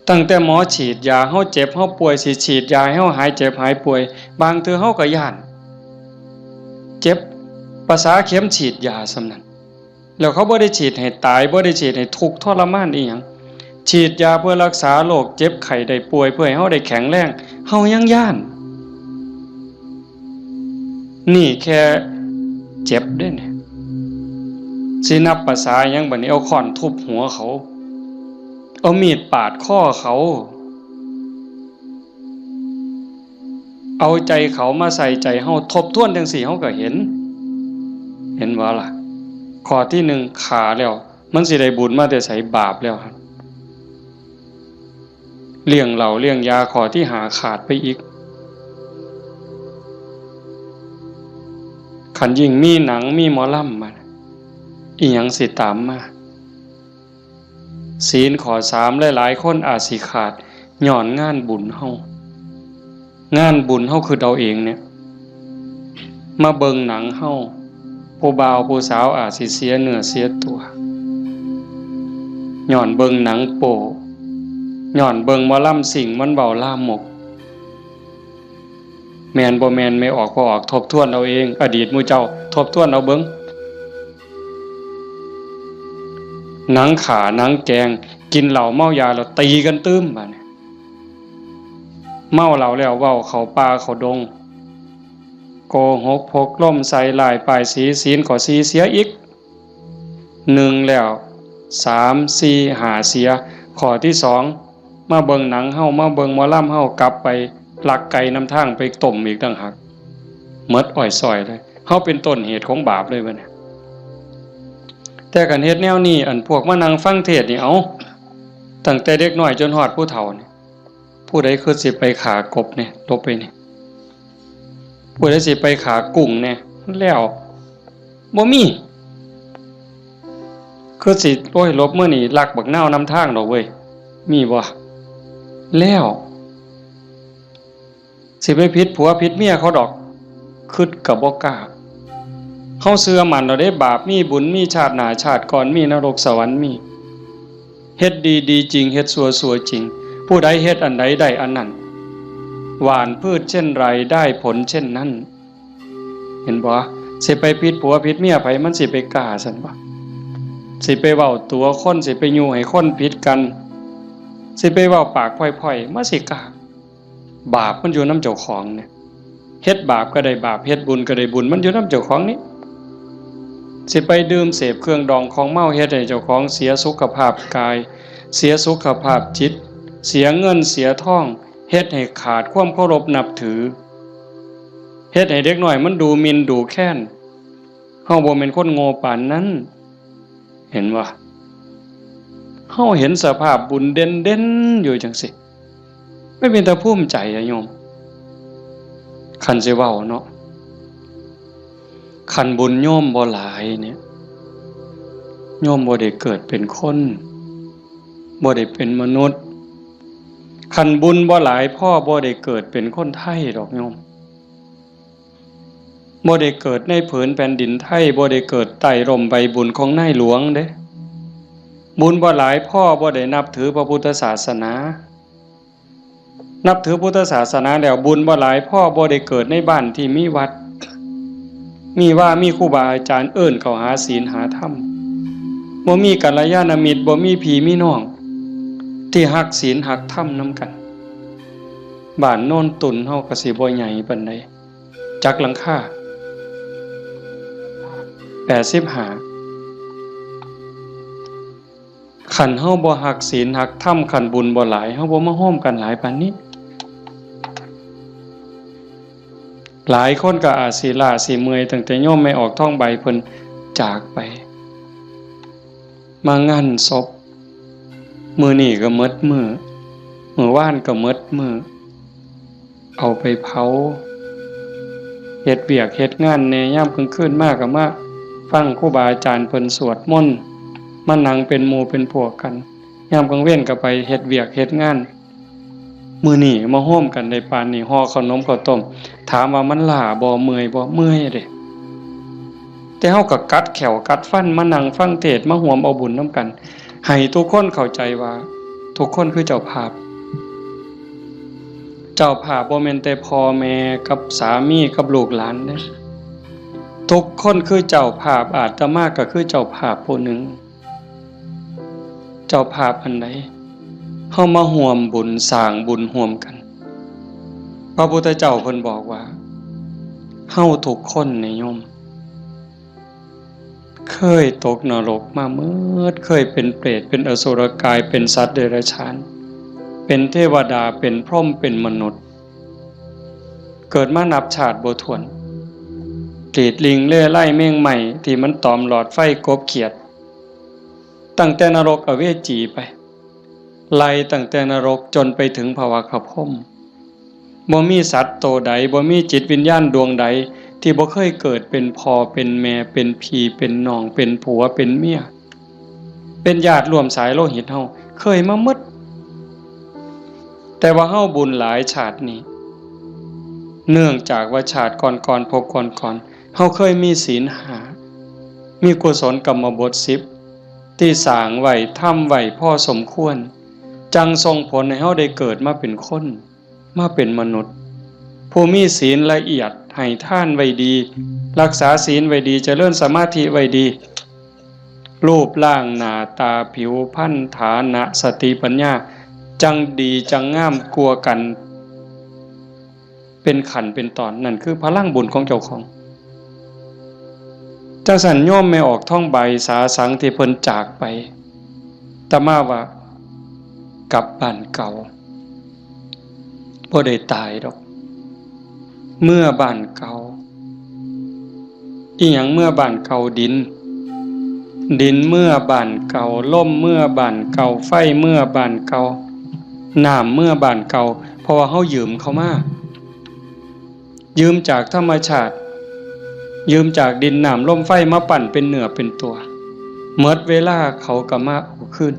ตั้งแต่หมอฉีดยาเฮาเจ็บเฮาป่วยสิฉีดยาให้เฮาหายเจ็บหายป่วยบางเทื่อเฮาก็ย้านเจ็บภาษาเข็มฉีดยาส่ำนั้นแล้วเขาบ่ได้ฉีดให้ตายบ่ได้ฉีดให้ทุกข์ทรมานอีหยังฉีดยาเพื่อรักษาโรคเจ็บไข้ได้ป่วยเพื่อให้เฮาได้แข็งแรงเฮายังย้านนี่แค่เจ็บเด้เนี่ยสินับภาษาหยังบัดนี้เอาค้อนทุบหัวเขาเอามีดปาดคอเขาเอาใจเขามาใส่ใจเฮาทบทวนจังซี่เฮาก็เห็นว่าล่ะข้อที่1ขาแล้วมันสิได้บุญมาแต่ไสบาปแล้วครับเลี้ยงเหล้าเลี้ยงยาข้อที่5ขาดไปอีกคันยิ่งมีหนังมีหมอลำมาอีหยังสิตามมาศีลข้อ3หลายๆคนอาจสิขาดย้อนงานบุญเฮางานบุญเฮาคือเอาเองเนี่ยมาเบิ่งหนังเฮาผู้บ่าวผู้สาวอาจสิเสียเนื้อเสียตัวย้อนเบิ่งหนังโป๊ย้อนเบิ่งหมอลำสิ่งมันเว้าลามกแม่นบ่แม่นไม่ออกบ่ออกทบทวนเอาเองอดีตหมู่เจ้าทบทวนเอาเบิ่ง หนังขาหนังแกงกินเหล้าเมายาแล้วตีกันตื้มบัดนี้เมาเหล้าแล้วเว้าเข้าป่าเข้าดงโกหกพกล่มใส่ลายป้ายสีศีลก็สีเสียอีก1แล้ว3 4 5เสียข้อที่2มาเบิ่งหนังเฮามาเบิ่งหมอลำเฮากลับไปลักไก่นำทางไปต้มอีกต่างหากหมดอ้อยซอยเลยเฮาเป็นต้นเหตุของบาปเลยบัดนี้แต่กันเฮ็ดแนวนี้อันพวกมานั่งฟังเทศน์นี่เอาตั้งแต่เด็กน้อยจนฮอดผู้เฒ่านี่ผู้ใดคือสิไปขากบเนี่ยลบไปนี่ผู้ใดสิไปขากุ้งเนี่ยแล้วบ่มีคือสิโอ้ยลบมื้อนี้ลักบักนาวนำทางดอกเว้ยมีบ่แล้วสิไปผิดผัวผิดเมียเขาดอกคิดก็บ่กล้าเฮาเชื่อมั่นแล้วเด้บาปมีบุญมีชาติหน้าชาติก่อนมีนรกสวรรค์มีเฮ็ดดีๆจริงเฮ็ดชั่วๆจริงผู้ใดเฮ็ดอันใดได้อันนั้นหว่านพืชเช่นไรได้ผลเช่นนั้นเห็นบ่สิไปผิดผัวผิดเมียไผมันสิไปกล้าซั่นบ่สิไปเว้าตัวคนสิไปยู่ให้คนผิดกันสิไปเว้าปากพล่อยๆมาสิกล้าบาปมันอยู่นำเจ้าของเนี่ยเฮ็ดบาปก็ได้บาปเฮ็ดบุญก็ได้บุญมันอยู่นำเจ้าของนี่สิไปดื่มเสพเครื่องดองของเมาเฮ็ดให้เจ้าของเสียสุขภาพกายเสียสุขภาพจิตเสียเงินเสียทองเฮ็ดให้ขาดความเคารพนับถือเฮ็ดให้เด็กน้อยมันดูหมิ่นดูแค้นเฮาบ่แม่นคนโง่ปานนั้นเห็นบ่เฮาเห็นสภาพบุญเด่นๆอยู่จังซี่ไม่เป็นตาภูมิใจอะโยมคันสิเว้าเนาะคันบุญโยมบ่หลายเนี่ยโยมบ่ได้เกิดเป็นคนบ่ได้เป็นมนุษย์คันบุญบ่หลายพ่อบ่ได้เกิดเป็นคนไทยดอกโยมบ่ได้เกิดในผืนแผ่นดินไทยบ่ได้เกิดใต้ร่มใบบุญของนายหลวงเด้บุญบ่หลายพ่อบ่ได้นับถือพระพุทธศาสนานับถือพุทธศาสนาแล้วบุญบ่หลายพ่อบ่ได้เกิดในบ้านที่มีวัดมีครูบาอาจารย์เอิ้นเข้าหาศีลหาธรรมบ่มีกัลยาณมิตรบ่มีพี่มีน้องที่ฮักศีลฮักธรรมนำกันบ้านโน่นตุนเฮาก็สิบ่ใหญ่ปานใดจักหลังคา85คันเฮาบ่ฮักศีลฮักธรรมคันบุญบ่หลายเฮาบ่มาโฮมกันหลายปานนี้หลายคนก็อาจสิล้าสิเมื่อยตั้งแต่โยมไม่ออกท่องใบเพิ่นจากไปมางานศพมื้อนี้ก็หมดมื้อวานก็หมดมื้อเอาไปเผาเฮ็ดเวียกเฮ็ดงานแน่ยามกลางคืนมาก็มาฟังครูบาอาจารย์เพิ่นสวดมนต์มานั่งเป็นหมู่เป็นพวกกันยามกลางเว้นก็ไปเฮ็ดเวียกเฮ็ดงานมื้อนี้มาโฮมกันได้ปานนี้ห่อขนมข้าวต้มถามว่ามันล้าบ่เมื่อยบ่เมื่อยเด้แต่เฮาก็กัดแขวกัดฟันมานั่งฟังเทศน์มาร่วมเอาบุญนำกันให้ทุกคนเข้าใจว่าทุกคนคือเจ้าภาพบ่แม่นแต่พ่อแม่กับสามีกับลูกหลานเด้ทุกคนคือเจ้าภาพอาตมาก็คือเจ้าภาพผู้หนึ่งเจ้าภาพอันใดเฮามาร่วมบุญสร้างบุญร่วมกันพระพุทธเจ้าเพิ่นบอกว่าเฮาทุกคนนี่โยมเคยตกนรกมาเมื่อเคยเป็นเปรตเป็นอสุรกายเป็นสัตว์เดรัจฉานเป็นเทวดาเป็นพรหมเป็นมนุษย์เกิดมานับชาติบ่ถ้วนเปรตลิงเล่ไล่แมงใหม่ที่มันตอมหลอดไฟกบเขียดตั้งแต่นรกอเวจีไปไล่ตั้งแต่นรกจนไปถึงภวคพรหมบ่มีสัตว์โตใดบ่มีจิตวิญญาณดวงใดที่บ่เคยเกิดเป็นพ่อเป็นแม่เป็นพี่เป็นน้องเป็นผัวเป็นเมียเป็นญาติร่วมสายโลหิตเฮาเคยมาหมดแต่ว่าเฮาบุญหลายชาตินี้เนื่องจากว่าชาติก่อนๆพบก่อนๆเฮาเคยมีศีล5มีกุศลกรรมบท10ที่สร้างไว้ทำไว้พอสมควรจังส่งผลให้เฮาได้เกิดมาเป็นคนมาเป็นมนุษย์ผู้มีศีลละเอียดให้ทานไว้ดีรักษาศีลไว้ดีเจริญสมาธิไว้ดี รูปร่างหน้าตาผิวพรรณฐานะสติปัญญาจังดีจังงามกลัวกันเป็นขันเป็นตอนนั่นคือพลังบุญของเจ้าของจังสันโยมไม่ออกท่องใบสาสังที่เพิ่นจากไปตะมาว่ากลับบ้านเก่าบ่ได้ตายดอกเมื่อบ้านเก่าอีหยังเมื่อบ้านเก่าดินเมื่อบ้านเก่าลมเมื่อบ้านเก่าไฟเมื่อบ้านเก่าน้ำเมื่อบ้านเก่าเพราะว่าเฮายืมเขามายืมจากธรรมชาติยืมจากดินน้ำลมไฟมาปั่นเป็นเนื้อเป็นตัวเมื่อเวลาเขาก็มาเอาคืน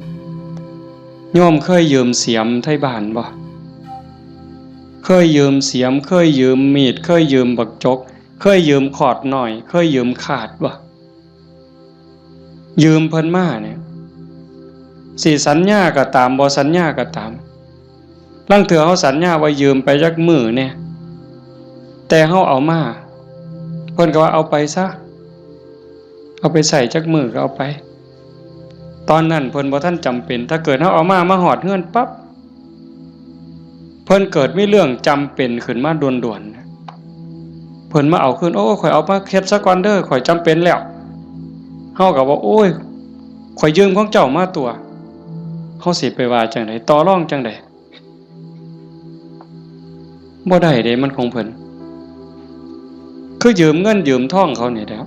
โยมเคยยืมเสียมไทบ้านบ่เคยยืมเสียมเคยยืมมีดเคยยืมบักจกเคยยืมขอดหน่อยเคยยืมขาดบ่ยืมเพิ่นมาเนี่ยสิสัญญาก็ตามบ่สัญญาก็ตามลางเทื่อเฮาสัญญาว่ายืมไปจักมื้อเนี่ยแต่เฮาเอามาเพิ่นก็ว่าเอาไปซะเอาไปใส่จักมื้อก็เอาไปตอนนั้นเพิ่นบ่ทันจำเป็นถ้าเกิดเฮาเอามาฮอดเฮือนปั๊บเพิ่นเกิดมีเรื่องจำเป็นขึ้นมาด่วนๆเพิ่นมาเอาคืนโอ้ข่อยเอามาเฮ็ดซะก่อนเด้อข่อยจำเป็นแล้วเฮาก็ว่าโอ้ยข่อยยืมของเจ้ามาตัวเฮาสิไปว่าจังได๋ต่อรองจังได๋บ่ได้เด้มันของเพิ่นคือยืมเงินยืมทองเขานี่แหละ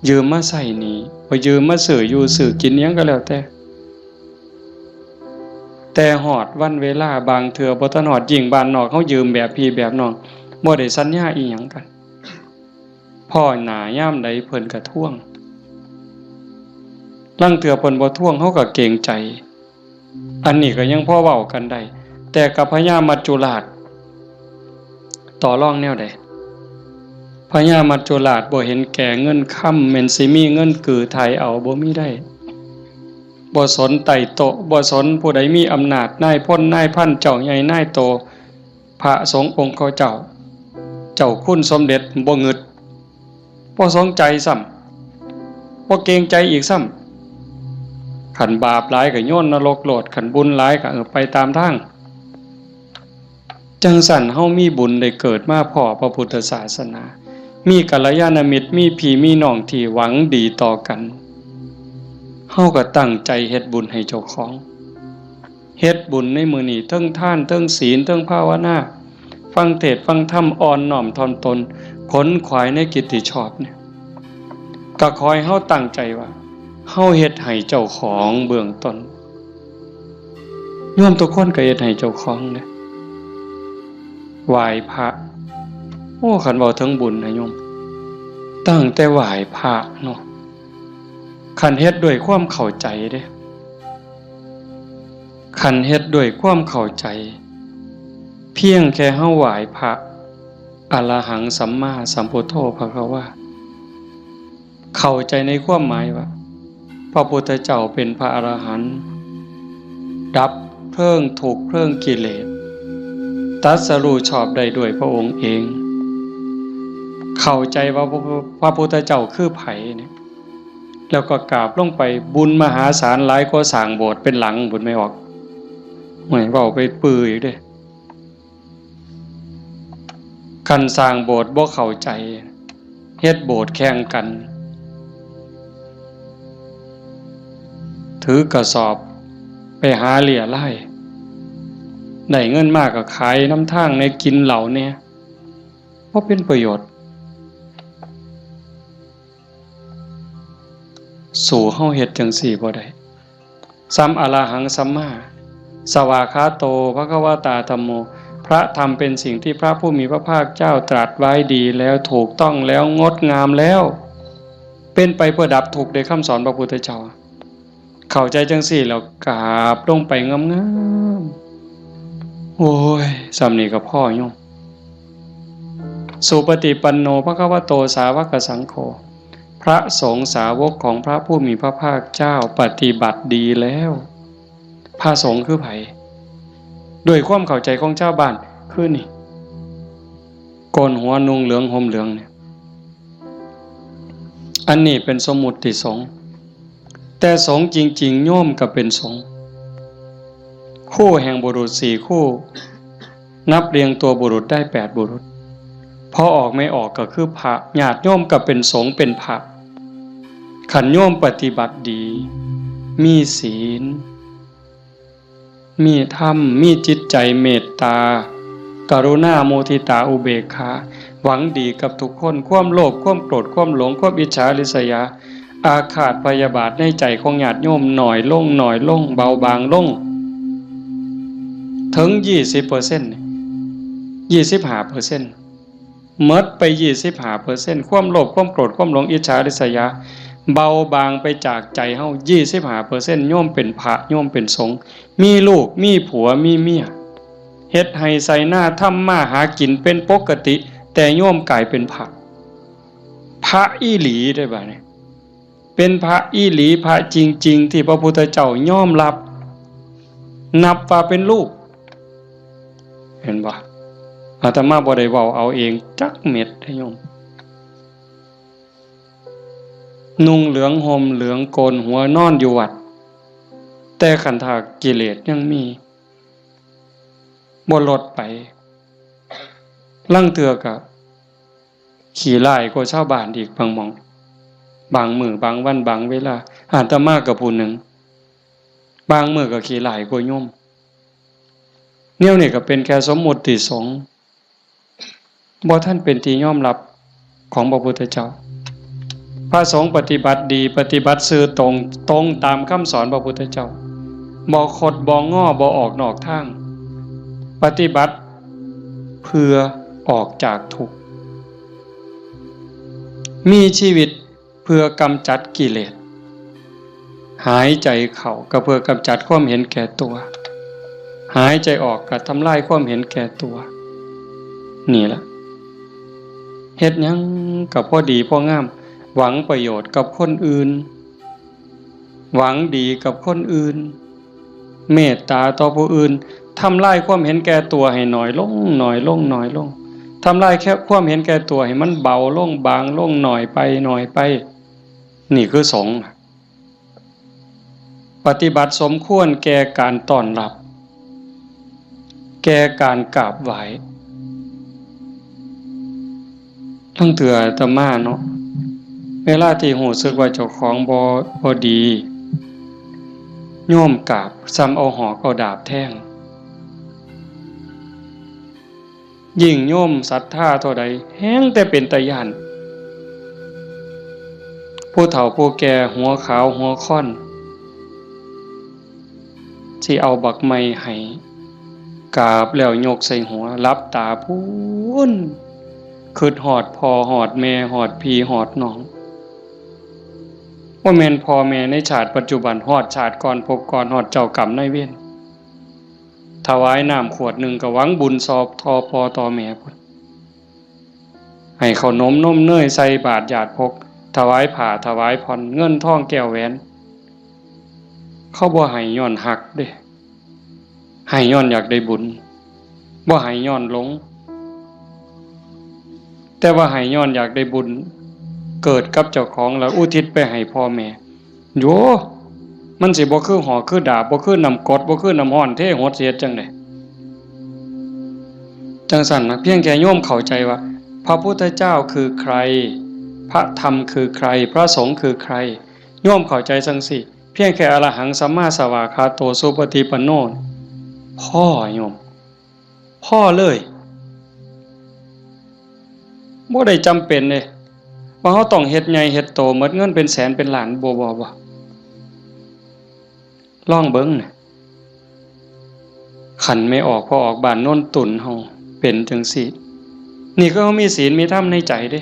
ยืมมาใช้หนี้บ่ยืมมาซื้ออยู่ซื้อกินหยังก็แล้วแต่ฮอดวันเวลาบางเทื่อบ่ทันฮอดยิ่งบ้านนอกเฮายืมแบบพี่แบบน้องบ่ได้สัญญาอีหยังกันพ่อหน้ายามใดเพิ่นก็ทวงลางเทื่อเพิ่นบ่ทวงเฮาก็เกรงใจอันนี้ก็ยังพอเว้ากันได้แต่กับพญามัจจุราชต่อรองแนวใดพญามัจจุราชบ่เห็นแก่เงินค่ำแม่นสิมีเงินกือไทยเอาบ่มีได้บ่สนไต่โตบ่สนผู้ใดมีอำนาจนายพลนายพันเจ้าใหญ่นายโตพระสงฆ์องค์เขาเจ้าคุณสมเด็จบ่งึดบ่สนใจซ้ำบ่เกรงใจอีกซ้ำขันบาปหลายก็โยนนรกโลดขันบุญหลายก็ไปตามทางจังสั่นเฮามีบุญได้เกิดมาพ้อพระพุทธศาสนามีกัลยาณมิตรมีพี่มีน้องที่หวังดีต่อกันเฮาก็ตั้งใจเฮ็ดบุญให้เจ้าของเฮ็ดบุญในมื้อนี้เทิงทานเทิงศีลเทิงภาวนาฟังเทศน์ฟังธรรมอ่อนน้อมถ่อมตนขนขวายในกิตติชอบเนี่ยก็ขอให้เฮาตั้งใจว่าเฮาเฮ็ดให้เจ้าของเบื้องต้นโยมทุกคนก็เฮ็ดให้เจ้าของเนี่ยไหว้พระโอ้คันเว้าถึงบุญนะโยมตั้งแต่ไหว้พระเนาะคันเฮ็ดด้วยความเข้าใจเด้คันเฮ็ดด้วยความเข้าใจเพียงแค่เฮาไหว้พระอรหังสัมมาสัมพุทโธภควาเข้าใจในความหมายว่าพระพุทธเจ้าเป็นพระอรหันต์ดับเพลิงทุกข์เพลิงกิเลสตรัสรู้ชอบได้ด้วยพระองค์เองเข้าใจว่าพระพุทธเจ้าคือไผเนี่ยแล้วก็กราบลงไปบุญมหาศาลหลายกว่าสร้างโบสถ์เป็นหลังบุญไม่ออกห่วยเว้าไปปื้ออีกเด้คันสร้างโบสถ์บ่เข้าใจเฮ็ดโบสถ์แข่งกันถือกระสอบไปหาเหลี่ยไล่ได้เงินมากก็ขายน้ำทางในกินเหล่าเนี่ยเพราะเป็นประโยชน์สู่เฮาเฮ็ดจังซี่บ่ได้สัมอรหังสัมมาสวากขาโตภควตาธัมโมพระธรรมเป็นสิ่งที่พระผู้มีพระภาคเจ้าตรัสไว้ดีแล้วถูกต้องแล้วงดงามแล้วเป็นไปเพื่อดับทุกข์ในคำสอนพระพุทธเจ้าเข้าใจจังซี่แล้วกราบลงไปงามๆโอ้ยสำนี้ก็พ่อโยมสุปฏิปันโนภควโตสาวกสังโฆพระสงฆ์สาวกของพระผู้มีพระภาคเจ้าปฏิบัติดีแล้วพระสงฆ์คือไผด้วยความเข้าใจของชาวบ้านคือนี่โกนหัวนุ่งเหลืองห่มเหลืองเนี่ย อันนี้เป็นสมมุติสงฆ์แต่สงฆ์จริงๆโยมก็เป็นสงฆ์คู่แห่งบุรุษ4คู่นับเรียงตัวบุรุษได้8บุรุษพอออกไม่ออกก็คือพระญาติโยมก็เป็นสงฆ์เป็นพระขันโยมปฏิบัติดีมีศีลมีธรรมมีจิตใจเมตตากรุณาโมทิตาอุเบกขาหวังดีกับทุกคนความโลภความโกรธความหลงความอิจฉาริษยาอาฆาตพยาบาทในใจของญาติโยมหน่อยลงเบาบางลงถึง 20% 25%หมดไป 25% ความโลภความโกรธความหลงอิจฉาริษยาเบาบางไปจากใจเฮา 25% โยมเป็นพระโยมเป็นสงฆ์มีลูกมีผัวมีเมียเฮ็ดให้ใส่หน้าทำมาหากินเป็นปกติแต่โยมกลายเป็นพระอีหลีได้บ่เนี่ยเป็นพระอีหลีพระจริงๆที่พระพุทธเจ้ายอมรับนับว่าเป็นลูกเห็นบ่อาตมาบ่ได้เว้าเอาเองจักเม็ดให้โยมนุ่งเหลืองห่มเหลืองโกนหัวนอนอยู่วัดแต่ขันธากิเลสยังมีบ่ลดไปลังเทื่อก็ขี้ร้ายกว่าชาวบ้านอีกบางหม้องบางมื้อบางวันบางเวลาอาตมาก็ผู้หนึ่งบางมื้อก็ขี้ร้ายกว่าโยมแนวนี้ก็เป็นแค่สมมุติสงฆ์บ่ท่านเป็นที่ยอมรับของพระพุทธเจ้าพระสงฆ์ปฏิบัติดีปฏิบัติซื่อตรงตามคำสอนพระพุทธเจ้าบ่คดบ่ง้อบ่ออกนอกทางปฏิบัติเพื่อออกจากทุกข์มีชีวิตเพื่อกำจัดกิเลสหายใจเข้าก็เพื่อกำจัดความเห็นแก่ตัวหายใจออกก็ทำลายความเห็นแก่ตัวนี่ล่ะเฮ็ดหยังก็พอดีพองามหวังประโยชน์กับคนอื่นหวังดีกับคนอื่นเมตตาต่อผู้อื่นทำลายความเห็นแก่ตัวให้น้อยลงทำลายแค่ความเห็นแก่ตัวให้มันเบาลงบางลงหน่อยไปนี่คือสงฆ์ปฏิบัติสมควรแก่การต้อนรับแก่การกราบไหว้ทั้งเถื่ออาตมาเนาะเวลาที่รู้สึกว่าเจ้าของบ่ดีโยมกราบซ้ำเอาหอกเอาดาบแทงยิ่งโยมศรัทธาเท่าใดแห้งแต่เป็นตาย้านผู้เฒ่าผู้แก่หัวขาวหัวค่อนสิเอาบักไม้ให้กราบแล้วยกใส่หัวลับตาพูนคิดฮอดพ่อฮอดแม่ฮอดพี่ฮอดน้องว่าแม่นพ่อแม่ในชาติปัจจุบันฮอดชาติก่อนภพก่อนฮอดเจ้ากรรมนายเวรถวายน้ำขวดหนึ่งก็หวังบุญสอบทอพ่อต่อแม่พุ่นให้ขนมนมเนยใส่บาตรญาติพกถวายผ้าถวายผ่อนเงินทองแก้วแหวนเขาบ่ให้ย้อนหักเด้ให้ย้อนอยากได้บุญบ่ให้ย้อนหลงแต่ว่าให้ย้อนอยากได้บุญเกิดกับเจ้าของแล้วอุทิศไปให้พ่อแม่โยมันสิบ่คือหอกคือดาบบ่คือน้ำกรดบ่คือน้ำร้อนเทหดเสียจังได๋จังซั่นนะเพียงแค่โยมเข้าใจว่าพระพุทธเจ้าคือใครพระธรรมคือใครพระสงฆ์คือใครโยมเข้าใจจังสิเพียงแค่อรหังสัมมาสวากขาโตสุปฏิปันโนพ่อโยมพ่อเลยบ่ได้จำเป็นเลยว่าเฮาต้องเฮ็ดใหญ่เฮ็ดโตหมดเงินเป็นแสนเป็นล้านบ่ลองเบิ่งน่ะขันไม่ออกพอออกบ้านโน่นตุ่นเฮาเป็นจังซี่นี่ก็เฮามีศีลมีธรรมในใจเด้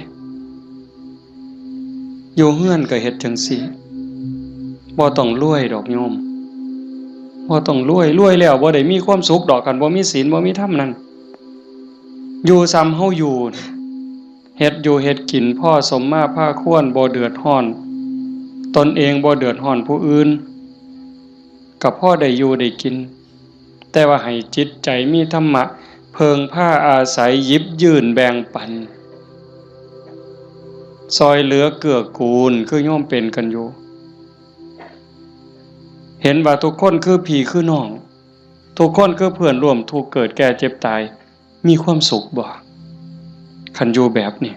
อยู่เฮือนก็เฮ็ดจังซี่บ่ต้องรวยดอกโยมบ่ต้องรวยแล้วบ่ได้มีความสุขดอกกันบ่มีศีลบ่มีธรรมนั่นอยู่ซ้ำเฮาอยู่เฮ็ดอยู่เฮ็ดกินพ่อสมมาภาคควรบ่เดือดร้อนตนเองบ่เดือดร้อนผู้อื่นก็พอได้อยู่ได้กินแต่ว่าให้จิตใจมีธรรมะเพิงผ้าอาศัยหยิบยื่นแบ่งปัน ซอยเหลือเกื้อกูลคือโยมเป็นกันอยู่เห็นว่าทุกคนคือพี่คือน้องทุกคนคือเพื่อนร่วมทุกข์เกิดแก่เจ็บตายมีความสุขบ่คันอยู่แบบนี้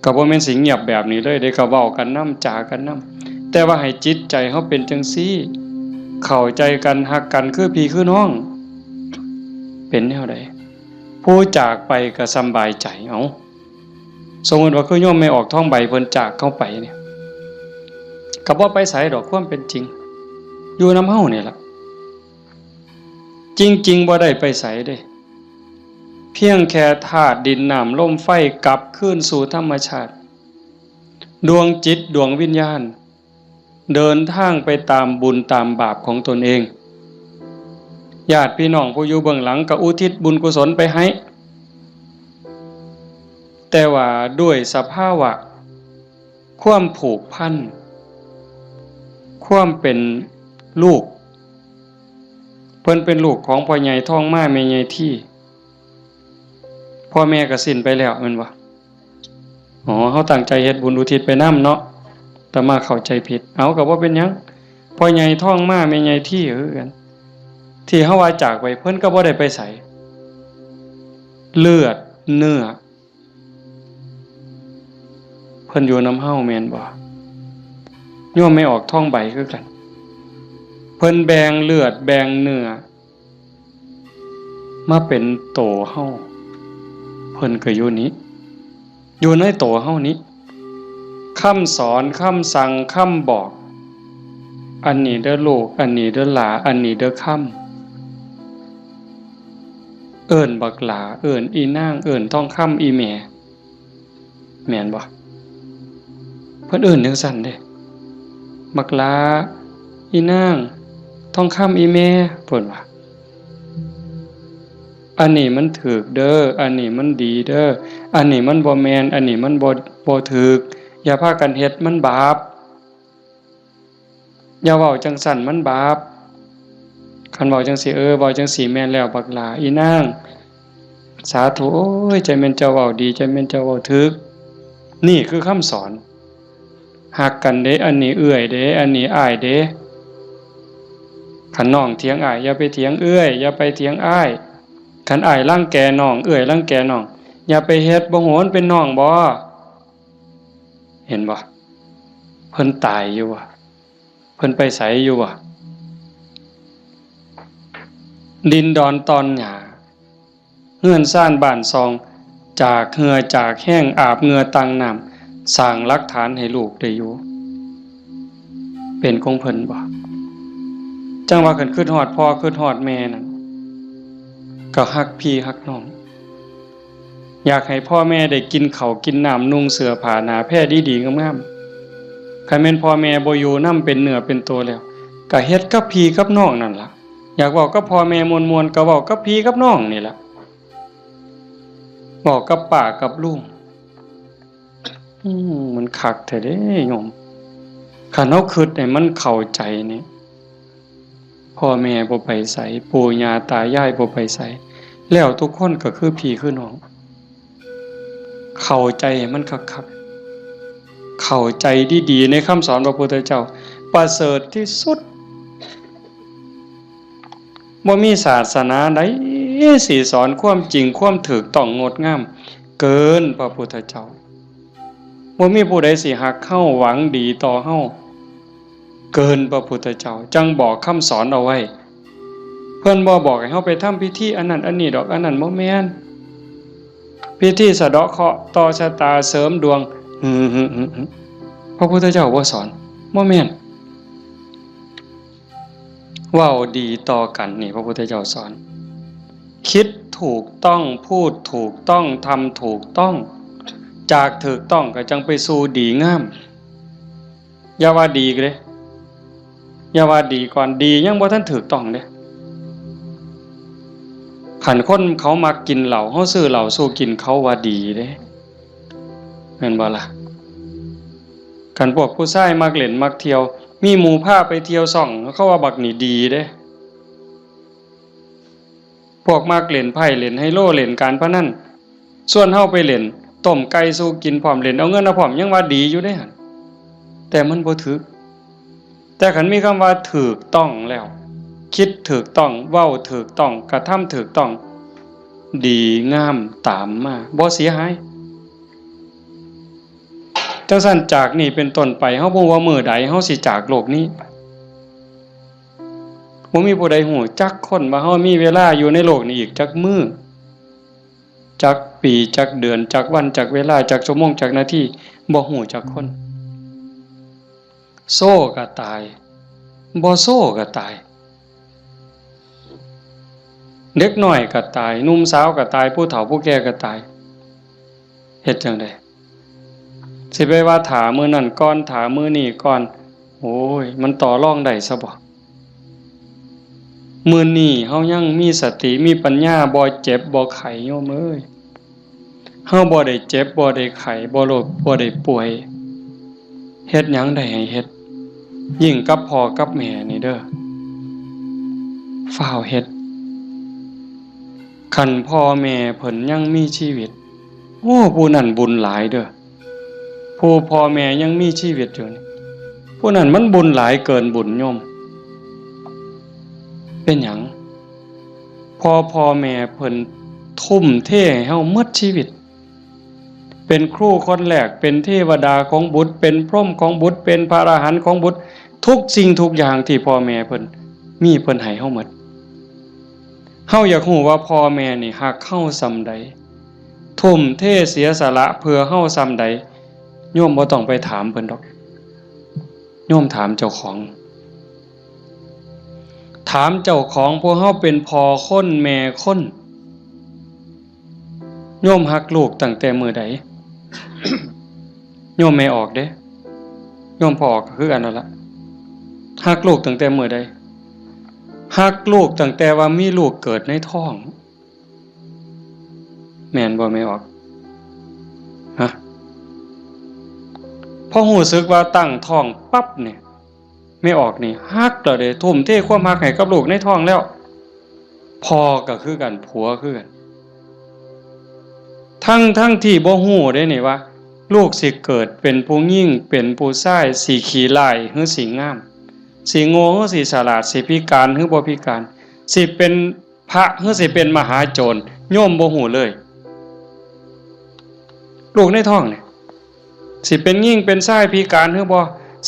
ก็บ่แม่นสิเงียบแบบนี้เลยได้ก็เว้ากันนำจากันนำแต่ว่าให้จิตใจเฮาเป็นจังซี่เข้าใจกันฮักกันคือพี่คือน้องเป็นแนวใดผู้จากไปก็สำบายใจเอาสมมุติว่าคือโยมไม่ออกท้องใบเพิ่นจากเข้าไปเนี่ยก็บ่ไปไสดอกความเป็นจริงอยู่นำเฮานี่ล่ะจริงๆบ่ได้ไปไสเด้เพียงแค่ธาตุดินน้ำลมไฟกลับคืนสู่ธรรมชาติดวงจิตดวงวิญญาณเดินทางไปตามบุญตามบาปของตนเองญาติพี่น้องผู้อยู่เบื้องหลังก็อุทิศบุญกุศลไปให้แต่ว่าด้วยสภาวะความผูกพันความเป็นลูกเพิ่นเป็นลูกของพ่อใหญ่ท้องมาแม่ใหญ่ที่พ่อแม่ก็สิ้นไปแล้วแม่นบ่เฮาตั้งใจเฮ็ดบุญอุทิศไปนำเนาะแต่มาเข้าใจผิดเอาก็บ่เป็นหยังพ่อใหญ่ท้องมาแม่ใหญ่ที่คือกันที่เฮาว่าจากไปเพิ่นก็บ่ได้ไปไสเลือดเนื้อเพิ่นอยู่นำเฮาแม่นบ่โยมไม่ออกท้องใบคือกันเพิ่นแบ่งเลือดแบ่งเนื้อมาเป็นโตเฮาเพิ่นก็อยู่นี้อยู่ในโตเฮานี้คำสอนคำสั่งคำบอกอันนี้เด้อลูกอันนี้เด้อหลาอันนี้เด้อคำเอิ้นบักหลาเอิ้นอีนางเอิ้นทองคำอีแม่แม่นบ่เพิ่นเอิ้นจังซั่นเด้บักหลาอีนางทองคำอีแม่เพิ่นว่าอันนี้มันถูกเด้ออันนี้มันดีเด้ออันนี้มันบ่แม่นอันนี้มันบ่ถูกอย่าพากันเฮ็ดมันบาปอย่าเว้าจังซั่นมันบาปคันเว้าจังซี่เว้าจังซี่แม่นแล้วบักหลาอีนางสาธุโอ้ยใจแม่นเจ้าเว้าดีใจแม่นเจ้าเว้าถูกนี่คือคำสอนฮักกันเด้อันนี้เอื้อยเด้อันนี้อ้ายเด้คันน้องเถียงอ้ายอย่าไปเถียงเอื้อยอย่าไปเถียงอ้ายคันอ้ายรังแกน้องเอื้อยรังแกน้องอย่าไปเฮ็ดบ่โหนเป็นน้องบ่เห็นบ่เพิ่นตายอยู่บ่เพิ่นไปไสอยู่บ่ดินดอนตอนหญ้าเฮือนซ่านบ้านซองจากเหงื่อจากแห้งอาบเหงื่อตังน้ำสร้างหลักฐานให้ลูกได้อยู่เป็นของเพิ่นบ่จังว่าคันคิดฮอดพ่อคิดฮอดแม่นั่นก็ฮักพี่ฮักน้องอยากให้พ่อแม่ได้กินข้าวกินน้ำนุ่งเสื้อผ้าหน้าแพรดีๆงามๆคันแม่นพ่อแม่บ่อยู่นำเป็นเนื้อเป็นตัวแล้วก็เฮ็ดกับพี่กับน้องนั่นล่ะอยากเว้ากับพ่อแม่ม่วนๆก็เว้ากับพี่กับน้องนี่ล่ะบอกกับป้ากับลุงมันคักแท้เด้โยมคันเฮาคิดให้มันเข้าใจนี่พ่อแม่บ่ไปไสปู่ย่าตายายบ่ไปไสแล้วทุกคนก็คือพี่คือน้องเข้าใจให้มันคักๆเข้าใจดีๆในคำสอนพระพุทธเจ้าประเสริฐที่สุดบ่มีศาสนาใดสิสอนความจริงความถูกต้องงดงามเกินพระพุทธเจ้าบ่มีผู้ใดสิฮักเฮาหวังดีต่อเฮาเกินพระพุทธเจ้าจังบอกคำสอนเอาไว้เพิ่นบ่บอกให้เฮาไปทำพิธีอันนั้นอันนี้ดอกอันนั้นบ่แม่นพิธีสะเดาะเคราะห์ต่อชะตาเสริมดวงพระพุทธเจ้าบ่สอนบ่แม่นเว้าดีต่อกันนี่พระพุทธเจ้าสอนคิดถูกต้องพูดถูกต้องทำถูกต้องจากถูกต้องก็จังไปสู่ดีงามอย่าว่าดีเด้อย่าว่าดีก่อนดียังบ่ทันถูกต้องเด้คันคนเขามักกินเหล้าเฮาซื้อเหล้าสู้กินเขาว่าดีเด้แม่นบ่ล่ะคันพวกผู้ชายมักเล่นมักเที่ยวมีหมู่พาไปเที่ยวซ่องเขาว่าบักนี่ดีเด้พวกมักเล่นไพ่เล่นไฮโลเล่นการพนันส่วนเฮาไปเล่น ต้มไก่สู้กินพร้อมเล่นเอาเงินเอาพร้อมยังว่าดีอยู่เด้หั่นแต่มันบ่ถูกแต่คันมีคำว่าถูกต้องแล้วคิดถูกต้องเว้าถูกต้องกระทำถูกต้องดีงามตามมาบ่เสียหายจังซั่นจากนี้เป็นต้นไปเฮาบ่ว่ามื้อใดเฮาสิจากโลกนี้บ่มีผู้ใดฮู้จักคนว่าเฮามีเวลาอยู่ในโลกนี้อีกจักมื้อจักปีจักเดือนจักวันจักเวลาจักชั่วโมงจักนาทีบ่ฮู้จักคนโซ่ก็ตายบ่โซ่ก็ตายเด็กน้อยก็ตายหนุ่มสาวก็ตายผู้เฒ่าผู้แก่ก็ตายเฮ็ดจังได๋สิไปว่าถามื้อนั้นก่อนถามื้อนี้ก่อนโอ้ยมันต่อรองได้ซะบ่มื้อนี้เฮายังมีสติมีปัญญาบ่เจ็บบ่ไข้โยมเอ้ยเฮาบ่ได้เจ็บบ่ได้ไข้บ่โรคบ่ได้ป่วยเฮ็ดหยังได้ให้เฮ็ดยิ่งกับพ่อกับแม่นี่เด้อฟ้าวเฮ็ดคันพ่อแม่เพิ่นยังมีชีวิตโอ้ผู้นั้นบุญหลายเด้อผู้พ่อแม่ยังมีชีวิตอยู่นี่ผู้นั้นมันบุญหลายเกินบุญโยมเป็นหยังพ่อแม่เพิ่นทุ่มเทให้เฮาหมดชีวิตเป็นครูคนแรกเป็นเทวดาของบุตรเป็นพรหมของบุตรเป็นพระอรหันต์ของบุตรทุกสิ่งทุกอย่างที่พ่อแม่เพิ่นมีเพิ่นให้เฮาหมดเฮาอยากรู้ว่าพ่อแม่นี่ฮักเฮาส่ำใดทุ่มเทเสียสละเพื่อเฮาส่ำใดโยมบ่ต้องไปถามเพิ่นดอกโยมถามเจ้าของถามเจ้าของพวกเฮาเป็นพ่อคนแม่คนโยมฮักลูกตั้งแต่มื้อใด โยมไม่ออกเด้โยมพอออกก็คือกันนั่นล่ะฮักลูกตั้งแต่มื้อใดฮักลูกตั้งแต่ว่ามีลูกเกิดในท้องแม่นบ่ไม่ออกฮะพอรู้สึกว่าตั้งท้องปั๊บนี่ไม่ออกนี่ฮักแล้วเด้ทุ่มเทความฮักให้กับลูกในท้องแล้วพ่อก็คือกันผัวคือกันทั้งที่บ่ฮู้ได้นี่ว่าลูกสิเกิดเป็นผู้หญิงเป็นผู้ชายสิขี้ร้ายหรือสิงามสิโง่หรือสิฉลาดสิพิการหรือบ่พิการสิเป็นพระหรือสิเป็นมหาโจรโยมบ่ฮู้เลยลูกในท้องนี่สิเป็นหญิงเป็นชายพิการหรือบ่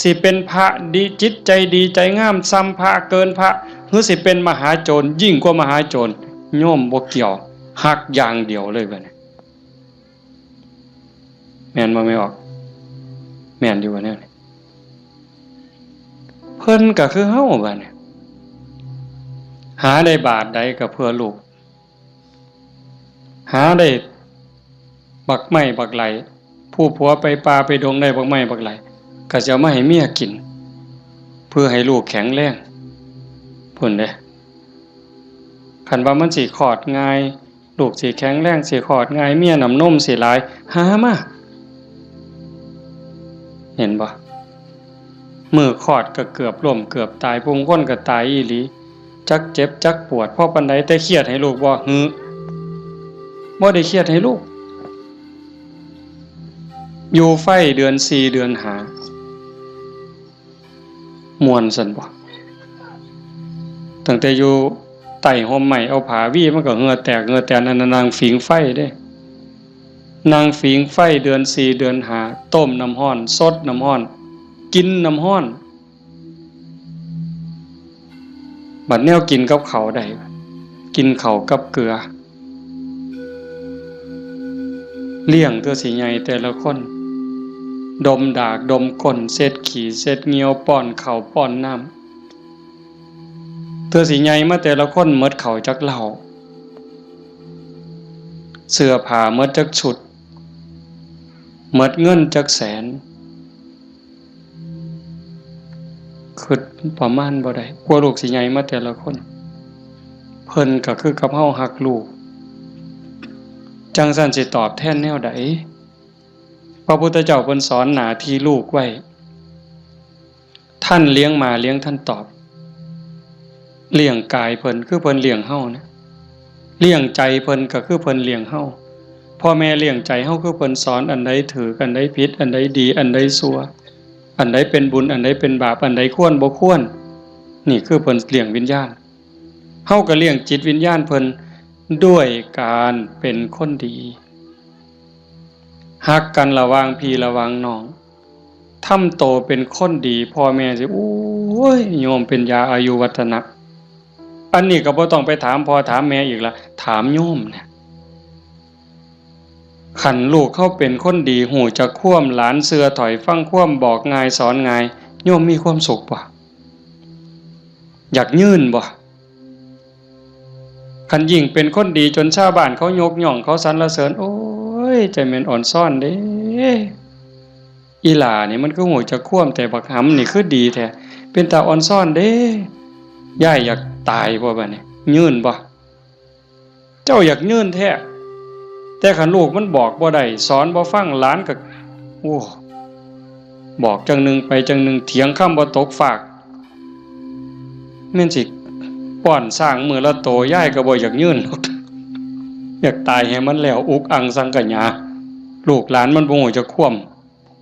สิเป็นพระดีจิตใจดีใจงามซ้ำพระเกินพระหรือสิเป็นมหาโจรยิ่งกว่ามหาโจรโยมบ่เกี่ยวฮักอย่างเดียวเลยบัดนี้แม่นบ่ไม่ออกแม่นอยู่ว่าแนวนี้เพิ่นก็คือเฮาบัดนี้หาได้บาทใดก็เพื่อลูกหาได้บักไม้บักไหลผู้ผัวไปป่าไปดงได้บักไม้บักไหลก็จะเอามาให้เมียกินเพื่อให้ลูกแข็งแรงพุ่นเด้คันว่ามันสิคลอดง่ายลูกสิแข็งแรงสิคลอดง่ายเมียน้ำนมสิหลายหามาเห็นบ่มือคลอดก็เกือบล้มเกือบตายพุงคนก็ตายอีหลีจักเจ็บจักปวดเพราะปานใดแต่เครียดให้ลูกบ่บ่ได้เครียดให้ลูกอยู่ไฟเดือน4เดือน5ม่วนซั่นบ่ตั้งแต่อยู่ใต้ห่มไม้เอาผ้าวี่มันก็เหงื่อแตกเหงื่อแตนนั่นนางฝิงไฟเด้นางฝิงไฟเดือน4เดือน5ต้มน้ำร้อนสดน้ำร้อนกินน้ำร้อนบัดแนวกินกับข้าวได้กินข้าวกับเกลือเลี้ยงตัวสิใหญ่แต่ละคนดมดากดมก้นเช็ดขี้เช็ดเหงียวป้อนข้าวป้อนน้ำตัวสิใหญ่มาแต่ละคนหมดข้าวจักเหล้าเสื้อผ้าหมดจักชุดหมดเงินจักแสนคือประมาณบ่ได้กลัวลูกสิใหญ่มาแต่ละคนเพิ่นก็คือกับเฮาฮักลูกจังซั่นสิตอบแทนแนวใดพระพุทธเจ้าเพิ่นสอนหน้าที่ลูกไว้ท่านเลี้ยงมาเลี้ยงท่านตอบเลี้ยงกายเพิ่นคือเพิ่นเลี้ยงเฮานะเลี้ยงใจเพิ่นก็คือเพิ่นเลี้ยงเฮา พ่อแม่เลี้ยงใจเฮาคือเพิ่นสอนอันใดถูกอันใดผิดอันใดดีอันใดชั่วอันใดเป็นบุญอันใดเป็นบาปอันใดควรบ่ควรนี่คือเพิ่นเลี้ยงวิญญาณเฮาก็เลี้ยงจิตวิญญาณเพิ่นด้วยการเป็นคนดีฮักกันระหว่างพี่ระหว่างน้องทำโตเป็นคนดีพ่อแม่สิโอ้ยโยมเป็นยาอายุวัฒนะอันนี้ก็บ่ต้องไปถามพ่อถามแม่อีกละถามโยมเนี่ยขันลูกเขาเป็นคนดีหูจะคว่ำหลานเสือถอยฟังคว่ำบอกง่ายสอนง่ายโยมมีความสุขบ่อยากยื่นบ่ขันยิ่งเป็นคนดีจนชาวบ้านเขายกย่องเขาสรรเสริญโอ้ยใจแม่นอ่อนซ่อนเด้อีหล่านี่มันก็หูจะคว่ำแต่บักหำนี่คือดีแท้เป็นตาอ่อนซ่อนเด้ย่ายอยากตายบ่บัดนี้ยื่นบ่เจ้าอยากยื่นแท้แต่ขันลูกมันบอกบ่ได้สอนบ่ฟังหลานก็โอ้บอกจังหนึ่งไปจังหนึ่งเถียงคำบ่ตกฝากแม่นสิป้อนสร้างมือละโตย่ายก็บ่อยากยื่นอยากตายให้มันแล้วอุกอังสังกะหยาลูกหลานมันบ่ฮู้จะคว่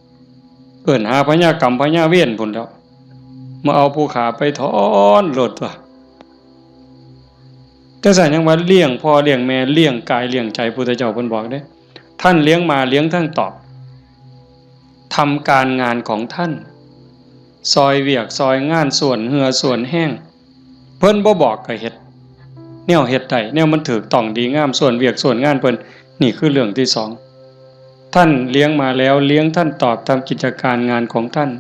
ำเอิ้นหาพญากรรมพญาเวรพุ่นแล้วมาเอาผู้ขาไปถอนโลดตัวแต่สั่นยังว่าเลี้ยงพ่อเลี้ยงแม่เลี้ยงกายเลี้ยงใจพุทธเจ้าเพิ่นบอกเด้ท่านเลี้ยงมาเลี้ยงทั้งตอบทำการงานของท่านซอยเวียกซอยงานส่วนเหือส่วนแห้งเพิ่นบ่บอกก็เฮ็ดแนวเฮ็ดได้แนวมันถูกต้องดีงามส่วนเวียกส่วนงานเพิ่นนี่คือเรื่องที่สองท่านเลี้ยงมาแล้วเลี้ยงท่านตอบทำกิจการงานของท่าน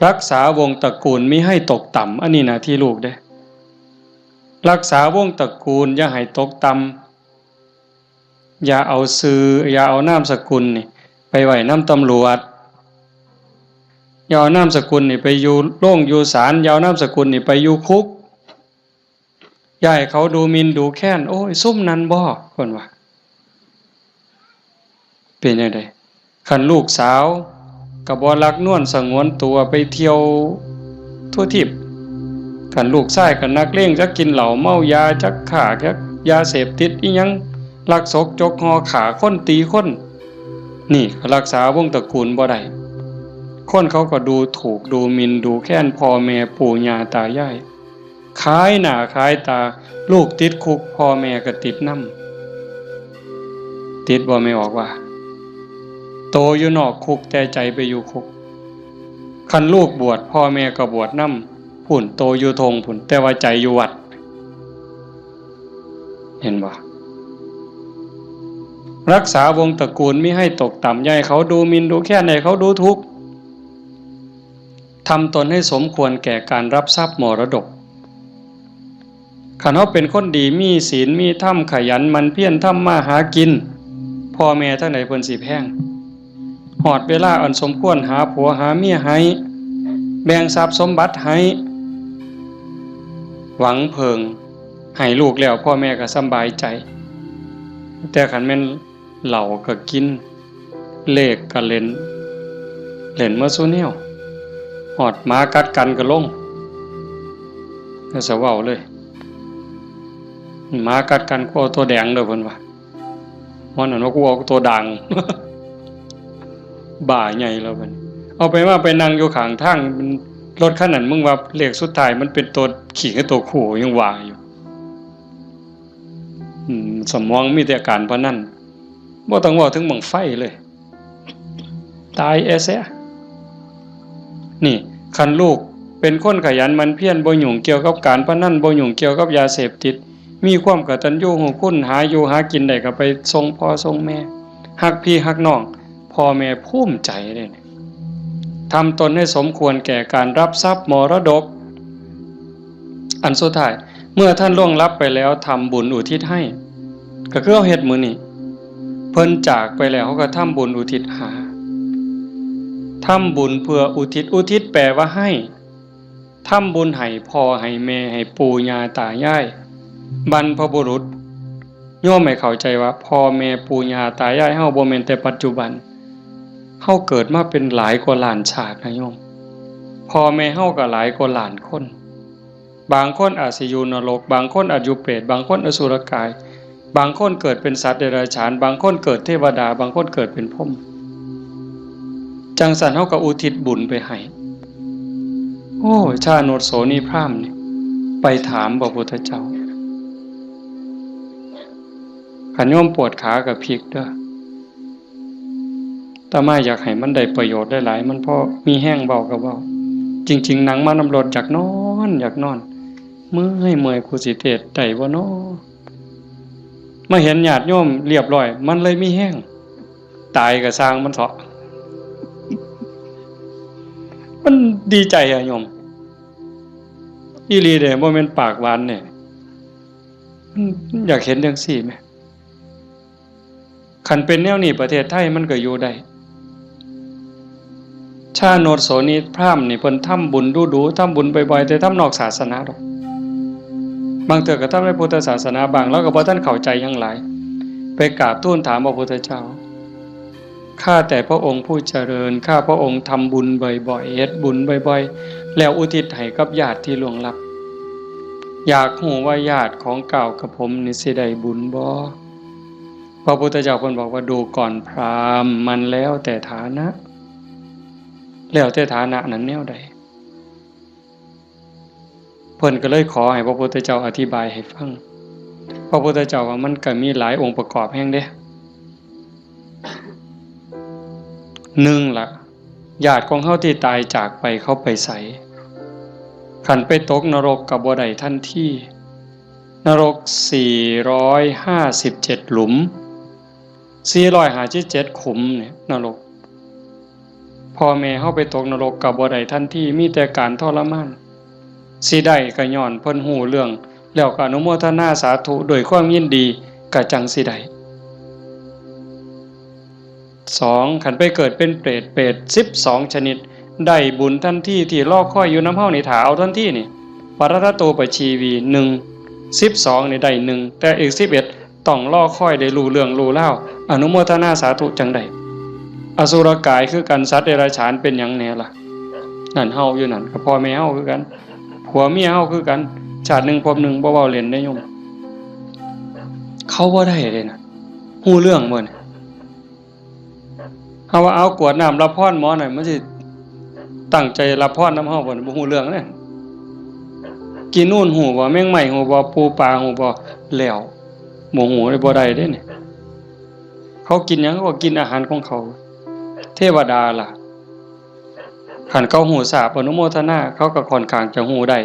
รักษาวงตระกูลมิให้ตกต่ำอันนี้หน้าที่ลูกเด้รักษาวงตระกูลอย่าให้ตกต่ำอย่าเอาชื่ออย่าเอานามสกุลนี่ไปไว้นำตำรวจอย่าเอานามสกุลนี่ไปอยู่โรงอยู่ศาลอย่าเอานามสกุลนี่ไปอยู่คุกอย่าให้เขาดูหมิ่นดูแค้นโอ้ยซุ่มนั้นบ่เพิ่นว่าเป็นจังได๋คันลูกสาวก็บ่รักนวลสงวนตัวไปเที่ยวทั่วทิพย์คันลูกชายก็นักเลงจักกินเหล้าเมายาจักฆ่าจักยาเสพติดอีหยังลักศกจกหอขาคนตีคนนี่ก็รักษาวงตระกูลบ่ได้คนเขาก็ดูถูกดูหมิ่นดูแค้นพ่อแม่ปู่ย่าตายายขายหน้าขายตาลูกติดคุกพ่อแม่ก็ติดนำติดบ่ไม่ออกว่าโตอยู่นอกคุกแต่ใจไปอยู่คุกคันลูกบวชพ่อแม่ก็บวชนำพุ่นโตอยู่ทงพุ่นแต่ว่าใจอยู่วัดเห็นบ่รักษาวงตระกูลมิให้ตกต่ำอย่าให้เขาดูหมิ่นดูแค้นให้เขาดูทุกข์ทำตนให้สมควรแก่การรับทรัพย์มรดกคันเฮาเป็นคนดีมีศีลมีธรรมขยันมันเพียรทำมาหากินพ่อแม่ทั้งหลายเพิ่นสิแพงฮอดเวลาอันสมควรหาผัวหาเมียให้แบ่งทรัพย์สมบัติให้หวังเพิงให้ลูกแล้วพ่อแม่ก็สำบายใจแต่คันแม่นเหล้าก็กินเลขก็เล่นมาซุแนวฮอดหมากัดกันก็ลงก็สิเว้าเลยหมากัดกันก็เอาตัวแดงเด้อเพิ่นว่ามันนั่นว่ากูเอาตัวด่าง บ่าใหญ่แล้วเพิ่นเอาไปว่าไปนั่งอยู่ข้างทางรถคันนั้นมึงว่าเลขสุดท้ายมันเป็นตัวขี่กับตัวคู่ยังว่าอยู่สมองมีแต่การพนันบ่ต้องเว้าถึงบั้งไฟเลยตายแซ่นี่คันลูกเป็นคนขยันมันเพียรบ่ยุ่งเกี่ยวกับการพนันบ่ยุ่งเกี่ยวกับยาเสพติดมีความกตัญญูรู้คุณหาอยู่หากินได้ก็ไปส่งพ่อส่งแม่ฮักพี่ฮักน้องพ่อแม่ภูมิใจเลยทำตนให้สมควรแก่การรับทรัพย์มรดกอันสุดท้ายเมื่อท่านล่วงลับไปแล้วทำบุญอุทิศให้ก็คือเอาเฮ็ดมื้อนี้เพิ่นจากไปแล้วเขาก็ทำบุญอุทิศหาทำบุญเพื่ออุทิศแปลว่าให้ทำบุญให้พ่อให้แม่ให้ปู่ย่าตายายบรรพบุรุษโยมไม่เข้าใจว่าพ่อแม่ปู่ย่าตายายเฮาบ่แม่นแต่ปัจจุบันเฮาเกิดมาเป็นหลายกว่าล้านชาตินะโยมพ่อแม่เฮาก็หลายกว่าล้านคนบางคนอาจสิอยู่นรกบางคนอาจอยู่เปรตบางคนอสุรกาย บางคนเกิดเป็นสัตว์เดรัจฉานบางคนเกิดเทวดาบางคนเกิดเป็นพรหมจังสันเฮาก็อุทิศบุญไปให้โอ้ชาโนดโสนีพราหมณ์นี่ไปถามพระพุทธเจ้าขันโยมปวดขากับพริกเด้อแต่มาอยากให้มันได้ประโยชน์ได้หลายมันพอมีแห้งเบากับเบาจริงๆหนังมานำรดอยากนอนเมื่อยกูสิเทศได้บ่น้อมาเห็นญาติโยมเรียบร้อยมันเลยมีแห้งตายก็สร้างมันเถาะมันดีใจอะโยมอีหลีเด้บ่แม่นปากหวานเนี่ยอยากเห็นจังซี่แหมคันเป็นแนวนี้ประเทศไทยมันก็อยู่ได้ชาโนดโสนีพราหมณ์นี่เพิ่นทำบุญดูๆทำบุญบ่อยๆแต่ทำนอกศาสนาดอกบางเทื่อก็ทำในพุทธศาสนาบางแล้วก็บ่ทันเข้าใจหยังหลายไปกราบทูลถามพระพุทธเจ้าข้าแต่พระองค์ผู้เจริญข้าพระองค์ทำบุญบ่อยๆเฮ็ดบุญบ่อยๆแล้วอุทิศให้กับญาติที่ล่วงลับอยากรู้ว่าญาติของเก่ากับผมนี่สิได้บุญบ่พระพุทธเจ้าเพิ่นบอกว่าดูก่อนพราหมณ์มันแล้วแต่ฐานะแล้วแต่ฐานะนั้นแนวใดเพิ่นก็เลยขอให้พระพุทธเจ้าอธิบายให้ฟังพระพุทธเจ้าว่ามันก็มีหลายองค์ประกอบแห่งเด้1ล่ะญาติของเฮาที่ตายจากไปเขาไปไสคันไปตกนรกก็บ่ได้ทันทีนรก457หลุม457ขุมเนี่ยนรกพ่อแม่เฮาไปตกนรกก็บ่ได้ทันทีมีแต่การทรมานสิได้ก็ย้อนเพิ่นฮู้เรื่องแล้วก็อนุโมทนาสาธุด้วยความยินดีก็จังสิได้2คันไปเกิดเป็นเปรต12ชนิดได้บุญทันทีที่รอคอยอยู่นำเฮานี่ถ้าเอาทันทีนี่ปรตโตปชีวี1 12นี่ได้1แต่อีก11ต้องรอคอยได้รู้เรื่องรู้ราวอนุโมทนาสาธุจังได๋อสุรกายคือกันสัตว์เดรัจฉานเป็นหยังแน่ล่ะนั่นเฮาอยู่นั่นก็พ่อแม่เฮาคือกันผัวเมียเฮาคือกันชาติหนึ่งพบหนึ่งบ่เว้าเล่นได้โยมเขาบ่ได้เลยนะฮู้เรื่องบ่เนี่ยเฮาว่าเอากวดน้ำรับพรหมอหน่อยมันสิตั้งใจรับพรนำเฮาบ่บ่ฮู้เรื่องเด้กินนู่นฮู้บ่แมงไม้ฮู้บ่ปูปลาฮู้บ่แล้วบ่ฮู้ได้บ่ได้เด้เนี่ยเขากินหยังเขาก็กินอาหารของเขาเทวดาล่ะคันเขาฮู้ทราบอนุโมทนาเขาก็ค่อนข้างจะฮู้ได้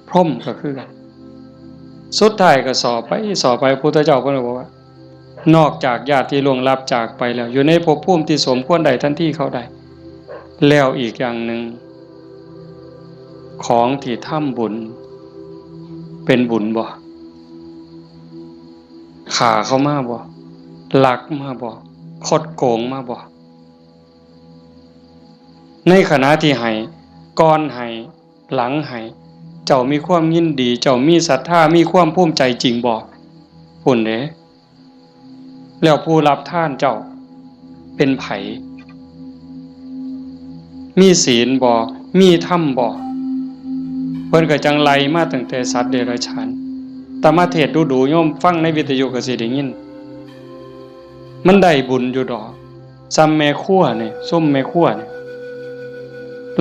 พรหมก็คือกันสุดท้ายก็สอบไปพุทธเจ้าเพิ่นบอกว่านอกจากญาติที่ล่วงลับจากไปแล้วอยู่ในภพภูมิที่สมควรได้ทันทีเขาได้แล้วอีกอย่างหนึ่งของที่ทำบุญเป็นบุญบ่ฆ่าเขามาบ่ลักมาบ่คดโกงมาบ่ในขณะที่ให้ก่อนให้หลังให้เจ้ามีความยินดีเจ้ามีศรัทธามีความภูมิใจจริงบ่พุ่นเด้แล้วผู้รับทานเจ้าเป็นไผมีศีลบ่มีธรรมบ่เพิ่นก็จังไล่มาตั้งแต่สัตว์เดรัจฉานตามเทศดูๆโยมฟังในวิทยุก็สิได้ยินมันได้บุญอยู่ดอกซ้ำแม่ครัวนี่ส้มแม่ครัวนี่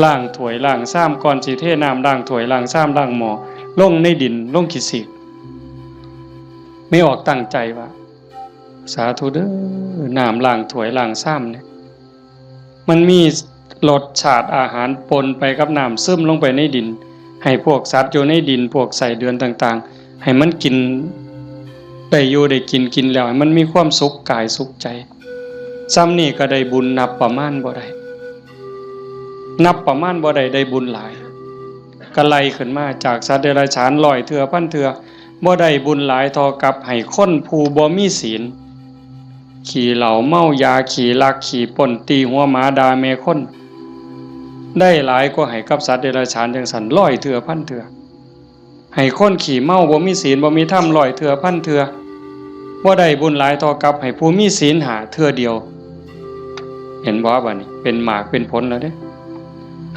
ล้างถ้วยล้างซ้ำก่อนสิเทน้ำล้างถ้วยล้างซ้ำล้างหม้อลงในดินลงขี้สิกไม่ออกตั้งใจว่าสาธุเด้อน้ำล้างถ้วยล้างซ้ำเนี่ยมันมีรสชาติอาหารปนไปกับน้ำซึมลงไปในดินให้พวกสัตว์อยู่ในดินพวกไส้เดือนต่างๆให้มันกินได้อยู่ได้กินแล้วให้มันมีความสุขกายสุขใจซ้ำนี่ก็ได้บุญนับประมาณบ่ได้ได้บุญหลายก็ไล่ขึ้นมาจากสัตว์เดรัจฉาน100เทื่อพันเทื่อบ่ได้บุญหลายเท่ากับให้คนผู้บ่มีศีลขี่เหล้าเมายาขี่ลักขี่ป่นตีหัวหมาด่าแม่คนได้หลายกว่าให้กับสัตว์เดรัจฉานจังซั่น100เทื่อพันเทื่อให้คนขี่เมาบ่มีศีลบ่มีธรรม100เทื่อพันเทื่อบ่ได้บุญหลายเท่ากับให้ผู้มีศีล5เทื่อเดียวเห็นบ่บัดนี้เป็นหมากเป็นผลแล้วเด้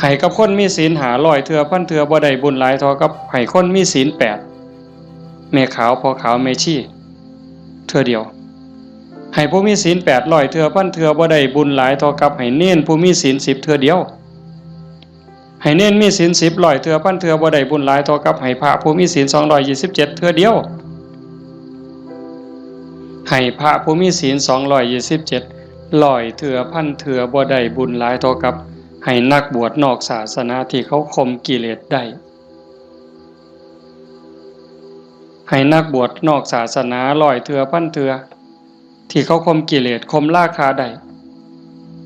ให้กับคนมีศีล500เทื่อพันเทื่อบ่ได้บุญหลายเท่ากับให้คนมีศีล8 แม่ขาวพ่อขาวแม่ชีเทื่อเดียวให้ผู้มีศีล800เทื่อพันเทื่อบ่ได้บุญหลายเท่ากับให้เน้นผู้มีศีล10เทื่อเดียวให้เน้นมีศีล10 100เทื่อพันเทื่อบ่ได้บุญหลายเท่ากับให้พระผู้มีศีล227เทื่อเดียวให้พระผู้มีศีล227 100เทื่อพันเทื่อบ่ได้บุญหลายเท่ากับให้นักบวชนอกศาสนาที่เขาข่มกิเลสได้ให้นักบวชนอกศาสนา100เทื่อพันเทื่อที่เขาข่มกิเลสข่มราคะได้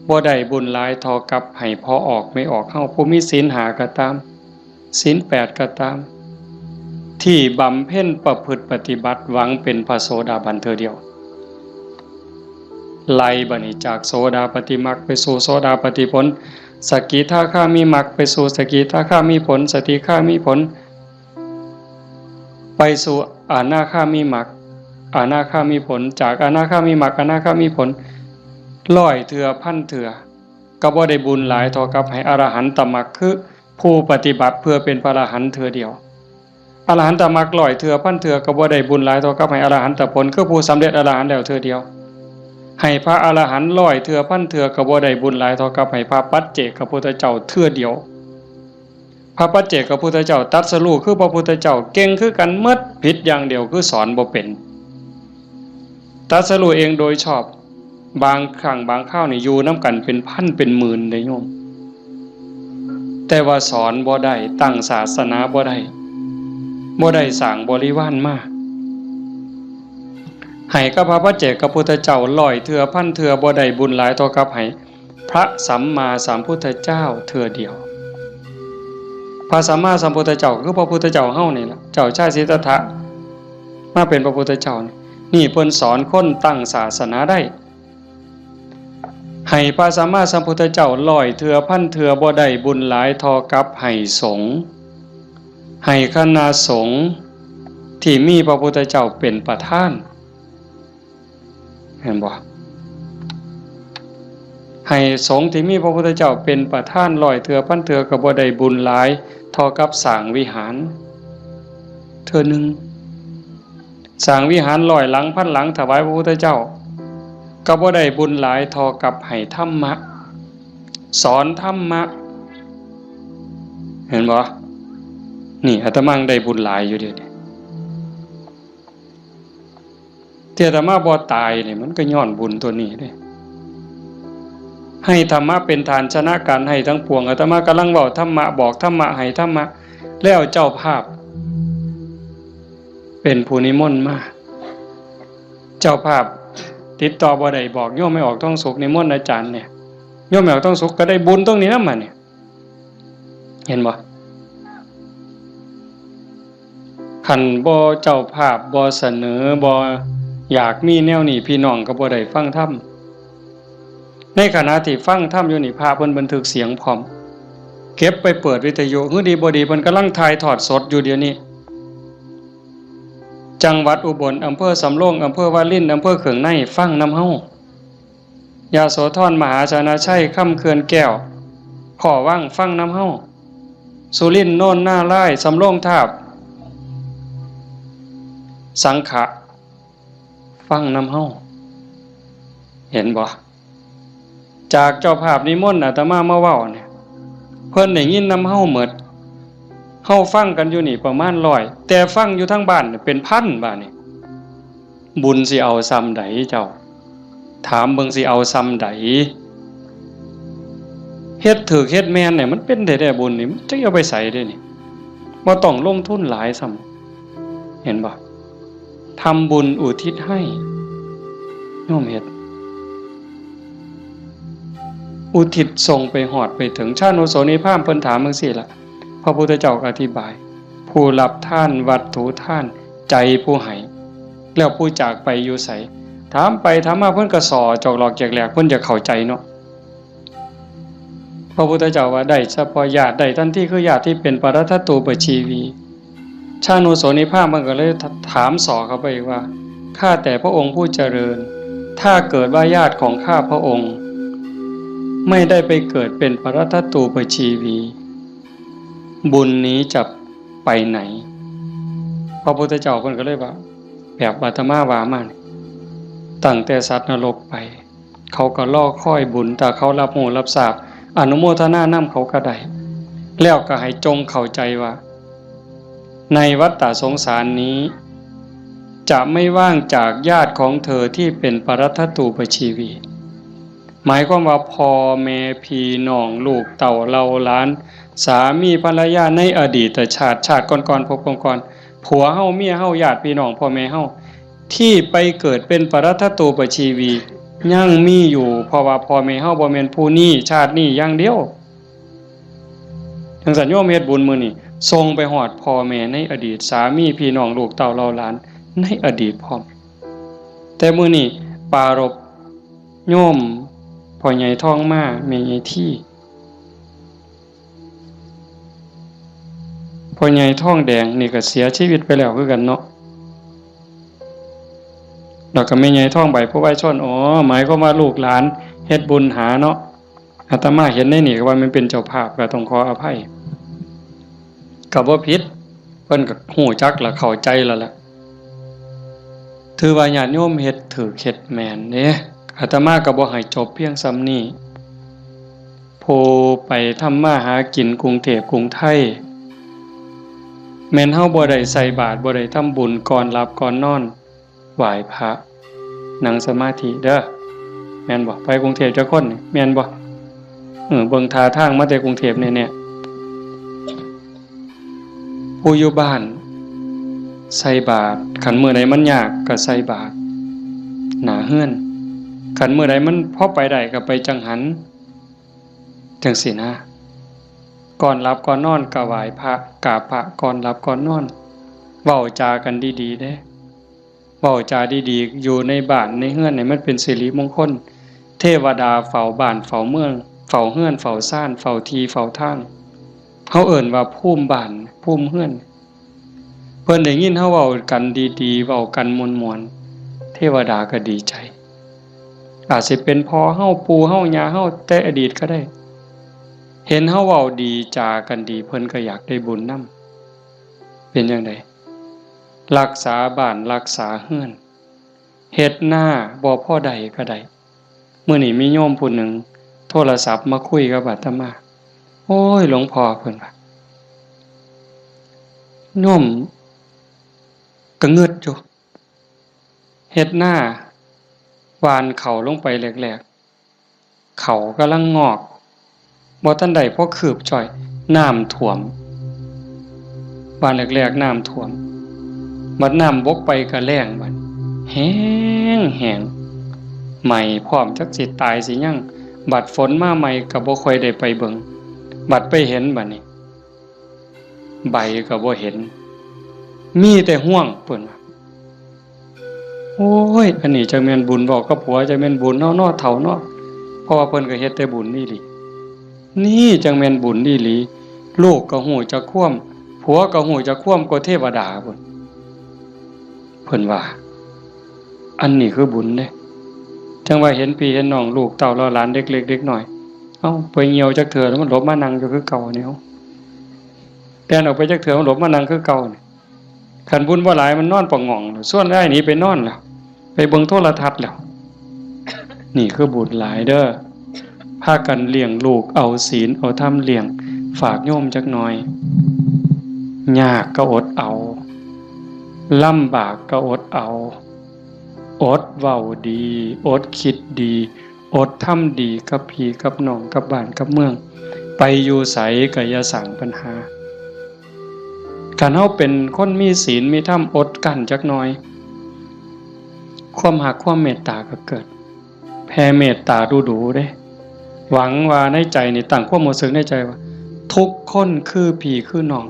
บ่ได้บุญหลายเท่ากับให้พอออกไม่ออกเฮาผู้มีศีล5ก็ตามศีล8ก็ตามที่บำเพ็ญประพฤติปฏิบัติหวังเป็นพระโสดาบันเทื่อเดียวไล่บัดนี้จากโสดาปัตติมรรคไปสู่โสดาปัตติผลสกิทาคามีมรรคไปสู่สกิทาคามีผลสติคามีผลไปสู่อนาคามีมรรคอนาคามีผลจากอนาคามีมรรคอนาคามีผล100เทื่อพันเทื่อก็บ่ได้บุญหลายเท่ากับให้อรหันตมรรคคือผู้ปฏิบัติเพื่อเป็นพระอรหันต์เทื่อเดียวอรหันตมรรค100เทื่อพันเทื่อก็บ่ได้บุญหลายเท่ากับให้อรหันตผลคือผู้สำเร็จอรหันต์แล้วเทื่อเดียวให้พระอรหันต์100เทื่อพันเทื่อก็บ่ได้บุญหลายเท่ากับให้พระปัจเจกพุทธเจ้าเทื่อเดียวพระปัจเจกพุทธเจ้าตรัสรู้คือพระพุทธเจ้าเก่งคือกันหมดผิดอย่างเดียวคือสอนบ่เป็นตรัสรู้เองโดยชอบบางครั้งบางคราวนี่อยู่นํกันเป็นพันเป็นหมื่นได้โยมแต่ว่าสอนบ่ได้ตั้งศาสนาบ่ได้สร้างบริวารมาให้กับพระปัจเจกพุทธเจ้า100เทื่อพันเทื่อบ่ได้บุญหลายเท่ากับให้พระสัมมาสัมพุทธเจ้าเทื่อเดียวพระสัมมาสัมพุทธเจ้าคือพระพุทธเจ้าเฮานี่ล่ะเจ้าชายสิทธัตถะมาเป็นพระพุทธเจ้านี่เพิ่นสอนคนตั้งศาสนาได้ให้พระสัมมาสัมพุทธเจ้า100เทื่อพันเทื่อบ่ได้บุญหลายเท่ากับให้สงฆ์ให้คณะสงฆ์ที่มีพระพุทธเจ้าเป็นประธานเห็นบ่ให้สงฆ์ที่มีพระพุทธเจ้าเป็นประธาน100เทื่อพันเทื่อก็บ่ได้บุญหลายเท่ากับสร้างวิหารเทื่อนึงสร้างวิหาร100หลังพันหลังถวายพระพุทธเจ้าก็บ่ได้บุญหลายเท่ากับให้ธรรมะสอนธรรมะเห็นบ่นี่อาตมาได้บุญหลายอยู่เดี๋ยวนี้ที่อาตมาบ่ตายนี่มันก็ย้อนบุญตัวนี้เด้ให้ธรรมะเป็นฐานชนะการให้ทั้งปวงอาตมากำลังเว้าธรรมะบอกธรรมะให้ธรรมะแล้วเจ้าภาพเป็นผู้นิมนต์มาเจ้าภาพติดต่อบ่ได้บอกโยมไม่ออกต้องสุขนิมนต์อาจารย์เนี่ยโยมไม่ออกต้องสุขก็ได้บุญตรงนี้นำมาเนี่ยเห็นบ่คันบ่เจ้าภาพบ่เสนอบ่อยากมีแนวนี้พี่น้องก็บ่ได้ฟังธรรมในขณะที่ฟังธรรมอยู่นี่พระเพิ่นบันทึกเสียงพร้อมเก็บไปเปิดวิทยุคือดีบ่ดีเพิ่นกำลังถ่ายทอดสดอยู่เดี๋ยวนี้จังหวัดอุบลอำเภอสำโรงอำเภอวารินอำเภอเขืองในฟังนำเฮายโสธรมหาชนะชัยค่ำเขื่อนแก้วขอว่างฟังนำเฮาสุรินทร์โน่นหน้าไร่สำโรงทาบสังขะฟังนำเฮาเห็นบ่จากเจ้าภาพนิมนต์อาตมามาเว้าเนี่ยเพิ่นได้ยินนำเฮาหมดเฮาฟังกันอยู่นี่ประมาณ100แต่ฟังอยู่ทั้งบ้านเป็นพันบาดนี่บุญสิเอาซ้ำใดเจ้าถามเบิ่งสิเอาซ้ำใดเฮ็ดถูกเฮ็ดแม่นเนี่ยมันเป็นได้บุญนี่มันจะเอาไปใส่ได้นี่บ่ต้องลงทุนหลายซ้ำเห็นบ่ทำบุญอุทิศให้โยมเฮ็ดอุทิศส่งไปหอดไปถึงชาติโนโสนิพพานเพิ่นถามจังซี่ล่ะพระพุทธเจ้าก็อธิบายผู้รับท่านวัตถุท่านใจผู้ให้แล้วผู้จากไปอยู่ไสถามไปถามมาเพิ่นก็สอจอกหลอกแจกแหลกเพิ่นจะเข้าใจเนาะพระพุทธเจ้าว่าได้เฉพาะญาติได้ทันทีคือญาติที่เป็นปรัตถตูปชีวีชานุโสนิพพานมันก็เลยถามสอเข้าไปว่าข้าแต่พระองค์ผู้เจริญถ้าเกิดว่าญาติของข้าพระองค์ไม่ได้ไปเกิดเป็นปรัตถตูปชีวีบุญนี้จะไปไหน พระพุทธเจ้าเพิ่นก็เลยว่าแบบอาตมาว่ามานี่ตั้งแต่สัตว์นรกไปเขาก็รอคอยบุญถ้าเขารับรู้รับทราบอนุโมทนานำเขาก็ได้แล้วก็ให้จงเข้าใจว่าในวัฏฏะสงสารนี้จะไม่ว่างจากญาติของเธอที่เป็นปรัตถตูปชีวีหมายความว่าพ่อแม่พี่น้องลูกเต่าเราหลานสามีภรรยาในอดีตชาติก่อนๆพบก่อนๆผัวเฮาเมียเฮาญาติพี่น้องพ่อแม่เฮาที่ไปเกิดเป็นปรัตถตูปชีวียังมีอยู่เพราะว่าพ่อแม่เฮาบ่แม่นผู้นี้ชาตินี้อย่างเดียวจังซั่นโยมเฮ็ดบุญมื้อนี้ส่งไปฮอดพ่อแม่ในอดีตสามีพี่น้องลูกเต่าเราหลานในอดีตพร้อมแต่มื้อนี้ปรารภโยมพ่อใหญ่ทองมาแม่ใหญ่ที่พ่อใหญ่ทองแดงนี่ก็เสียชีวิตไปแล้วคือกันเนาะแล้วก็แม่ใหญ่ทองใบผู้ไว้ชนหมายความว่าลูกหลานเฮ็ดบุญหาเนาะอาตมาเห็นในนี่ก็ว่ามันเป็นเจ้าภาพก็ต้องขออภัยก็บ่ผิดเพิ่นก็ฮู้จักและเข้าใจแล้วล่ะถือว่าญาติโยมเฮ็ดถูกเฮ็ดแม่นเด้อาตมาก็บ่ให้จบเพียงส่ำนี้ผู้ไปทำมาหากินกรุงเทพกรุงไทยแม่นเฮาบ่ได้ใส่บาตรบ่ได้ทำบุญก่อนหลับก่อนนอนไหว้พระนั่งสมาธิเด้อแม่นบ่ไปกรุงเทพจักคนนี่แม่นบ่เบิ่งท่าทางมาแต่กรุงเทพแน่ๆผู้อยู่บ้านใส่บาตรคันมื้อใดมันยากก็ใส่บาตรหน้าเฮือนคันมื้อใดมันพอไปได้ก็ไปจังหันจังซี่นะก่อนหลับก่อนนอนก็ไหว้พระกราบพระก่อนหลับก่อนนอนเว้าจากันดีๆเด้เว้าจาดีๆอยู่ในบ้านในเฮือนนี่มันเป็นสิริมงคลเทวดาเฝ้าบ้านเฝ้าเมืองเฝ้าเฮือนเฝ้าซ่านเฝ้าที่เฝ้าทางเฮาเอิ้นว่าภูมิบ้านภูมิเฮือนเพิ่นได้ยินเฮาเว้ากันดีๆเว้ากันม่วนๆเทวดาก็ดีใจอาจสิเป็นพ่อเฮาปู่เฮาย่าเฮาแต่อดีตก็ได้เห็นเฮาเว้าดีจากันดีเพิ่นก็อยากได้บุญนำเป็นจังได๋รักษาบ้านรักษาเฮือนเฮ็ดหน้าบ่พอใดก็ได้มื้อนี้มีโยมผู้หนึ่งโทรศัพท์มาคุยกับอาตมาโอ้ยหลวงพ่อเพิ่นว่าโยมก็งึดอยู่เฮ็ดหน้าหว่านเข้าลงไปแรกๆเขากำลังงอกบ่ทันได้พอคืบจ่อยน้ำท่วมบ้านแรกๆน้ำท่วมบัดน้ำบกไปก็แล้งบัดแห้งใหม่พร้อมจักสิตายสิยังบัดฝนมาใหม่ก็บ่ค่อยได้ไปเบิ่งบัดไปเห็นบัดนี้ใบก็บ่เห็นมีแต่ห่วงเพิ่นว่าโอ้ยอันนี้จังแม่นบุญบอกกับผัวจังแม่นบุญเนาะเฒ่าเนาะเพราะว่าเพิ่นก็เฮ็ดแต่บุญนี่ลินี่จังแม่นบุญอีหลีลูกก็ฮู้จักความผัวก็ฮู้จักความกว่าเทวดาพุ่นเพิ่นว่าอันนี้คือบุญเด้จังว่าเห็นพี่เห็นน้องลูกเต้าเราหลานเด็กเล็กเด็กน้อยเอ้าไปเหี่ยวจักเถื่อแล้วมันหลบมานั่งอยู่คือเก่านี่เฮาแล่นออกไปจักเถื่อมันหลบมานั่งคือเก่านี่คันบุญบ่หลายมันนอนปะง่องส่วนได้หนีไปนอนแล้วไปเบิ่งโทรทัศน์แล้วนี่คือบุญหลายเด้อพากันเลี้ยงลูกเอาศีลเอาธรรมเลี้ยงฝากโยมจักหน่อยยากก็อดเอาลำบากก็อดเอาอดเว้าดีอดคิดดีอดทำดีกับพี่กับน้องกับบ้านกับเมืองไปอยู่ไสก็อย่าสร้างปัญหาการเฮาเป็นคนมีศีลมีธรรมอดกั้นจักหน่อยความรักความเมตตาก็เกิดแผ่เมตตาดูๆเด้หวังว่าในใจนี่ตั้งความรู้สึกในใจว่าทุกคนคือพี่คือน้อง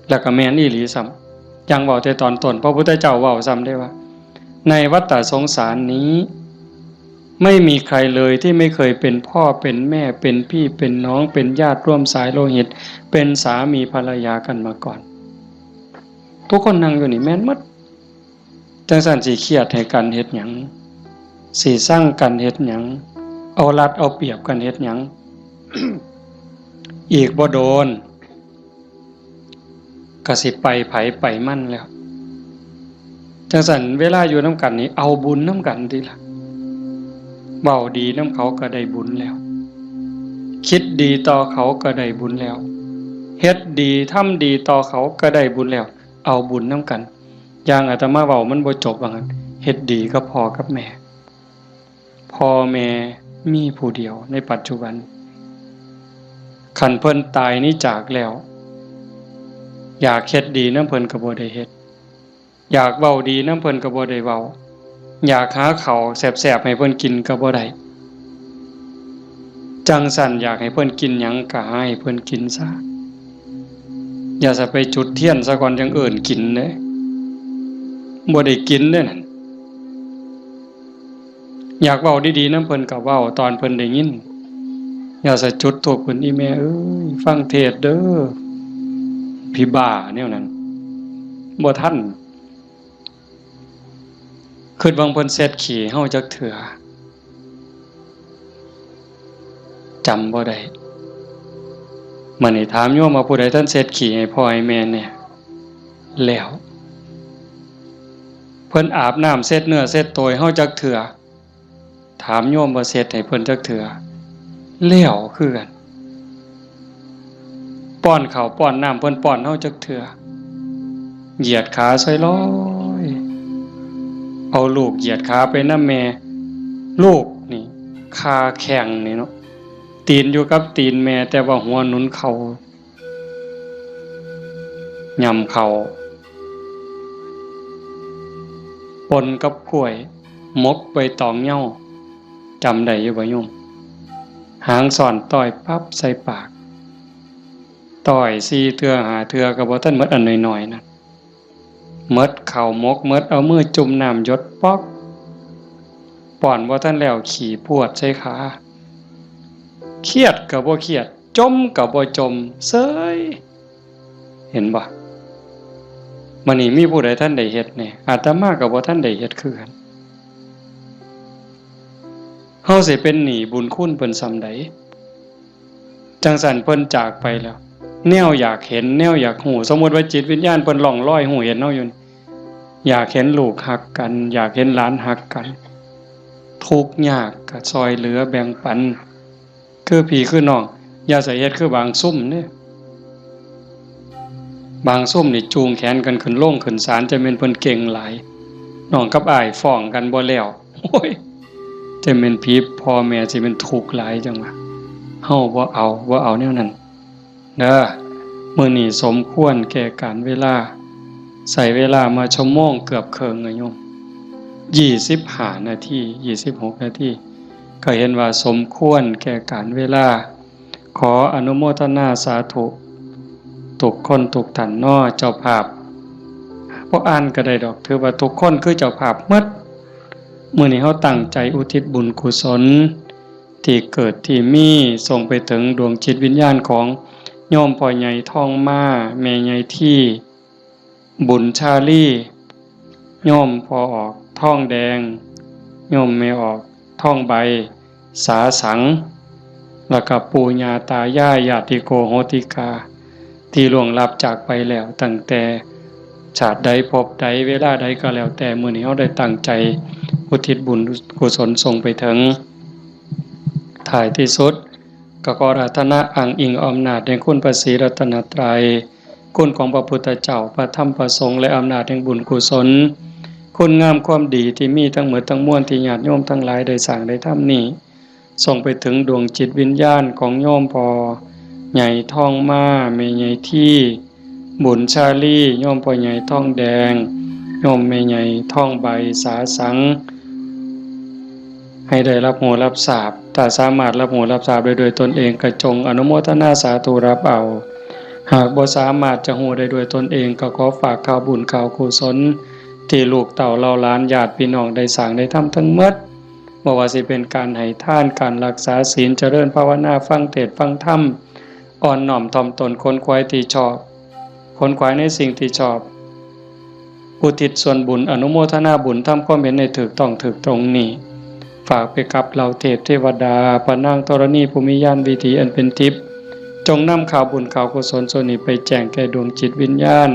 แล้วก็แม่นอีหลีซ้ำอย่างเว้าแต่ตอนต้นพระพุทธเจ้าเว้าซ้ำได้ว่าในวัฏฏะสงสารนี้ไม่มีใครเลยที่ไม่เคยเป็นพ่อเป็นแม่เป็นพี่เป็นน้องเป็นญาติร่วมสายโลหิตเป็นสามีภรรยากันมาก่อนทุกคนนั่งอยู่นี่แม่นหมดจังซั่นสิเครียดให้กันเฮ็ดหยังสิสร้างกันเฮ็ดหยังเอารัดเอาเปรียบกันเฮ็ดหยัง อีกบ่โดนก็สิไปไผไปมั่นแล้ว จังซั่นเวลาอยู่นำกันนี่เอาบุญนำกันติล่ะเว้าดีนำเขาก็ได้บุญแล้วคิดดีต่อเขาก็ได้บุญแล้วเฮ็ดดีทำดีต่อเขาก็ได้บุญแล้วเอาบุญนำกันอย่างอาตมาเว้ามันบ่จบว่างั้นเฮ็ดดีกับพ่อกับแม่พ่อแม่มีผู้เดียวในปัจจุบันคันเพิ่นตายนี้จากแล้วอยากเฮ็ดดีนำเพิ่นก็บ่ได้เฮ็ดอยากเว้าดีนำเพิ่นก็บ่ได้เว้าอยากหาข้าวแซ่บๆให้เพิ่นกินก็บ่ได้จังสั่นอยากให้เพิ่นกินหยังก็ให้เพิ่นกินซะอย่าจะไปจุดเทียนซะก่อนจังเอิ้นกินเด้บ่ได้กินเด้นั่นอยากเว้าดีๆนำเพิ่นก็เว้าตอนเพิ่นได้ยินอย่าจะจุดธูปเพิ่นอีแม่เอ้ยฟังเทศน์เด้อพี่บ้าแนวนั้นบ่ทันคิดว่าเพิ่นเสร็จขี้เฮาจักเทื่อจำบ่ได้มื้อนี้ถามโยมว่าผู้ใดท่านเสร็จขี้ให้พ่อให้แม่เนี่ยแล้วเพิ่นอาบน้ำเสร็จเนื้อเสร็จตัวให้เฮาจักเทื่อถามโยมว่าเสร็จให้เพิ่นจักเทื่อแล้วคือกันป้อนข้าวป้อนน้ำเพิ่นป้อนเฮาจักเทื่อเหยียดขาซอยลอยเอาลูกเหยียดขาไปนำแม่ลูกนี่ขาแข็งนี่เนาะตีนอยู่กับตีนแม่แต่ว่าหัวหนุนเข่าย่ำเข่าปนกับกล้วยมกใบตองเหย้าจำได้อยู่บ่โยมหางสอนต่อยปั๊บใส่ปากต่อย4เทื่อ5เทื่อก็บ่ทันหมดอันน้อยๆนะหมดข้าวมกหมดเอามือจุ่มน้ำหยดป๊อกป้อนบ่ทันแล้วขี่พวดใส่ขาเครียดก็บ่เครียดจมก็บ่จมเซ้ยเห็นบ่มื้อนี้มีผู้ใดท่านได้เฮ็ดแน่อาตมาก็บ่ทันได้เฮ็ดคือกันเฮาสิเป็นหนี้บุญคุณเพิ่นส่ำใดจังซั่นเพิ่นจากไปแล้วแนวอยากเห็นแนวอยากฮู้สมมุติว่าจิตวิญญาณเพิ่นล่องลอยฮู้เห็นเฮาอยู่อยากเห็นลูกฮักกันอยากเห็นหลานฮักกันทุกข์ยากก็ช่วยเหลือแบ่งปันคือพี่คือน้องอย่าใส่เฮ็ดคือบางซุ่มเด้บางซุ่มนี่จูงแขนกันขึ้นโลงขึ้นศาลจะแม่นเพิ่นเก่งหลายน้องกับอ้ายฟ้องกันบ่แล้วโอ้ยจะแม่นพี่พ่อแม่สิเป็นทุกข์หลายจังว่าเฮาบ่เอาแนวนั้นเด้อมื้อนี้สมควรแก่การเวลาใส่เวลามาชั่วโมงเกือบครึ่งอะโยม25นาที26นาทีก็เห็นว่าสมควรแก่การเวลาขออนุโมทนาสาธุทุกคนทุกท่านเนาะเจ้าภาพบ่อ่านก็ได้ดอกถือว่าทุกคนคือเจ้าภาพหมดมื้อนี้เฮาตั้งใจอุทิศบุญกุศลที่เกิดที่มีส่งไปถึงดวงจิตวิญญาณของโยมพ่อใหญ่ทองมาแม่ใหญ่ที่บุญชาลีโยมพ่อออกทองแดงโยมแม่ออกท่องใบสาสังแล้วก็ปู่ย่าตายายญาติโกโหติกาที่ล่วงลับจากไปแล้วตั้งแต่ชาติใดภพใดเวลาใดก็แล้วแต่มื้อนี้เฮาได้ตั้งใจอุทิศบุญกุศลส่งไปถึงท้ายที่สุดก็ขออาราธนาอ้างอิงอำนาจแห่งคุณพระศรีรัตนตรัยคุณของพระพุทธเจ้าพระธรรมพระสงฆ์และอำนาจแห่งบุญกุศลคุณงามความดีที่มีทั้งหมดทั้งมวลที่ญาติโยมทั้งหลายได้สร้างได้ทำนี้ส่งไปถึงดวงจิตวิญญาณของโยมพ่อใหญ่ทองมาแม่ใหญ่ที่บุญชาลีโยมพ่อใหญ่ทองแดงโยมแม่ใหญ่ทองใบสาสังให้ได้รับโหรับทราบถ้าสามารถรับโหรับทราบได้โดยตนเองก็จงอนุโมทนาสาธุรับเอาหากบ่สามารถจะโหได้โดยตนเองก็ขอฝากข่าวบุญข่าวกุศลที่ลูกเต่าเราหลานญาติพี่น้องได้สร้างได้ทำทั้งหมดบ่ว่าสิเป็นการให้ทานการรักษาศีลเจริญภาวนาฟังเทศน์ฟังธรรมอ่อนน้อมถ่อมตนค้นคว้าที่ชอบค้นคว้าในสิ่งที่ชอบอุทิศส่วนบุญอนุโมทนาบุญทำความเห็นในถูกต้องถูกตรงนี้ฝากไปกับเหล่าเทพเทวดาพระนางธรณีภูมิญาณวิถีอันเป็นทิพย์จงนำข่าวบุญข่าวกุศลส่วนนี้ไปแจ้งแก่ดวงจิตวิญญาณ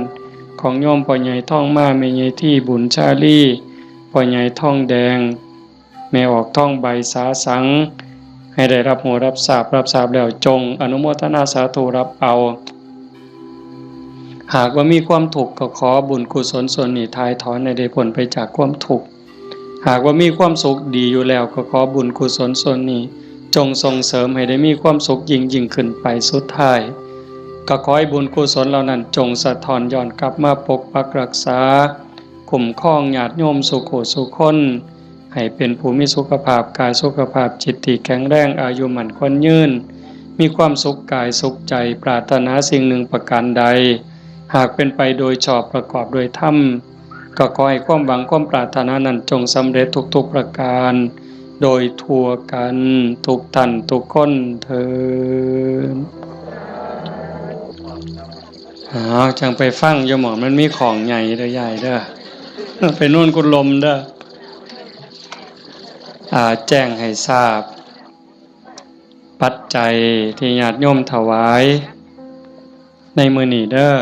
ของโยมพ่อใหญ่ท่องมาแม่ใหญ่ที่บุญชาลีพ่อใหญ่ท่องแดงแม่ออกท่องใบสาสังให้ได้รับหัวรับทราบแล้วจงอนุโมทนาสาธุรับเอาหากว่ามีความทุกข์ก็ขอบุญกุศลส่วนนี้ทายถอนให้ได้พ้นไปจากความทุกข์หากว่ามีความสุขดีอยู่แล้วก็ขอบุญกุศลส่วนนี้จงส่งเสริมให้ได้มีความสุขยิ่งขึ้นไปสุดท้ายก็ขอให้บุญกุศลเหล่านั้นจงสะท้อนย้อนกลับมาปกปักรักษาคุ้มครองญาติโยมสุขสุขคนให้เป็นผู้มีสุขภาพกายสุขภาพจิตที่แข็งแรงอายุมั่นขวัญยืนมีความสุขกายสุขใจปรารถนาสิ่งหนึ่งประการใดหากเป็นไปโดยชอบประกอบโดยธรรมก็ขอให้ความหวังความปรารถนานั้นจงสำเร็จทุกๆประการโดยทั่วกันทุกท่านทุกคนเถิดจังไปฟังโยมหมอมันมีของใหญ่เด้อใหญ่เด้อไปโน่นกุลมเด้อแจ้งให้ทราบปัจจัยที่ญาติโยมถวายในมื้อนี้เด้อ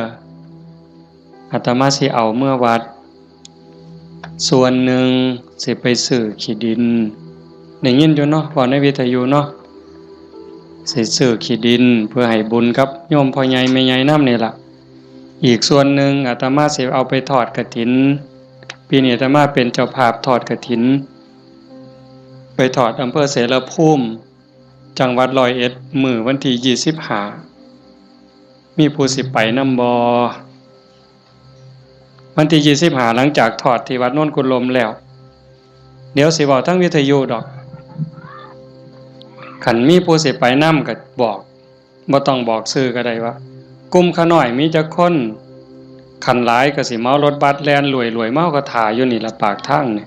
อาตมาสิเอาเมื่อวัดส่วนหนึ่งสิไปซื้อขี้ดินได้ยินอยู่เนาะว่าในวิทยุเนาะสิซื้อขี้ดินเพื่อให้บุญกับโยมพ่อใหญ่แม่ใหญ่นำนี่ล่ะอีกส่วนหนึ่งอาตมาสิเอาไปทอดกฐินปีนี้อาตมาเป็นเจ้าภาพทอดกฐินไปทอดอำเภอเสรภูมิจังหวัด101มื้อวันที่25มีผู้สิไปนำบ่วันที่25หลังจากทอดที่วัดโน่นกุลมแล้วเดี๋ยวสิบอกทั้งวิทยุดอกขันมีผู้สิไปนำก็บอกบ่ต้องบอกชื่อก็ได้ว่ากลุ่มขาน้อยมีจักคนขันหลายก็สิเมารถบัสแล่นรวยๆเมาก็ถ่ายอยู่นี่ละปากทางนี่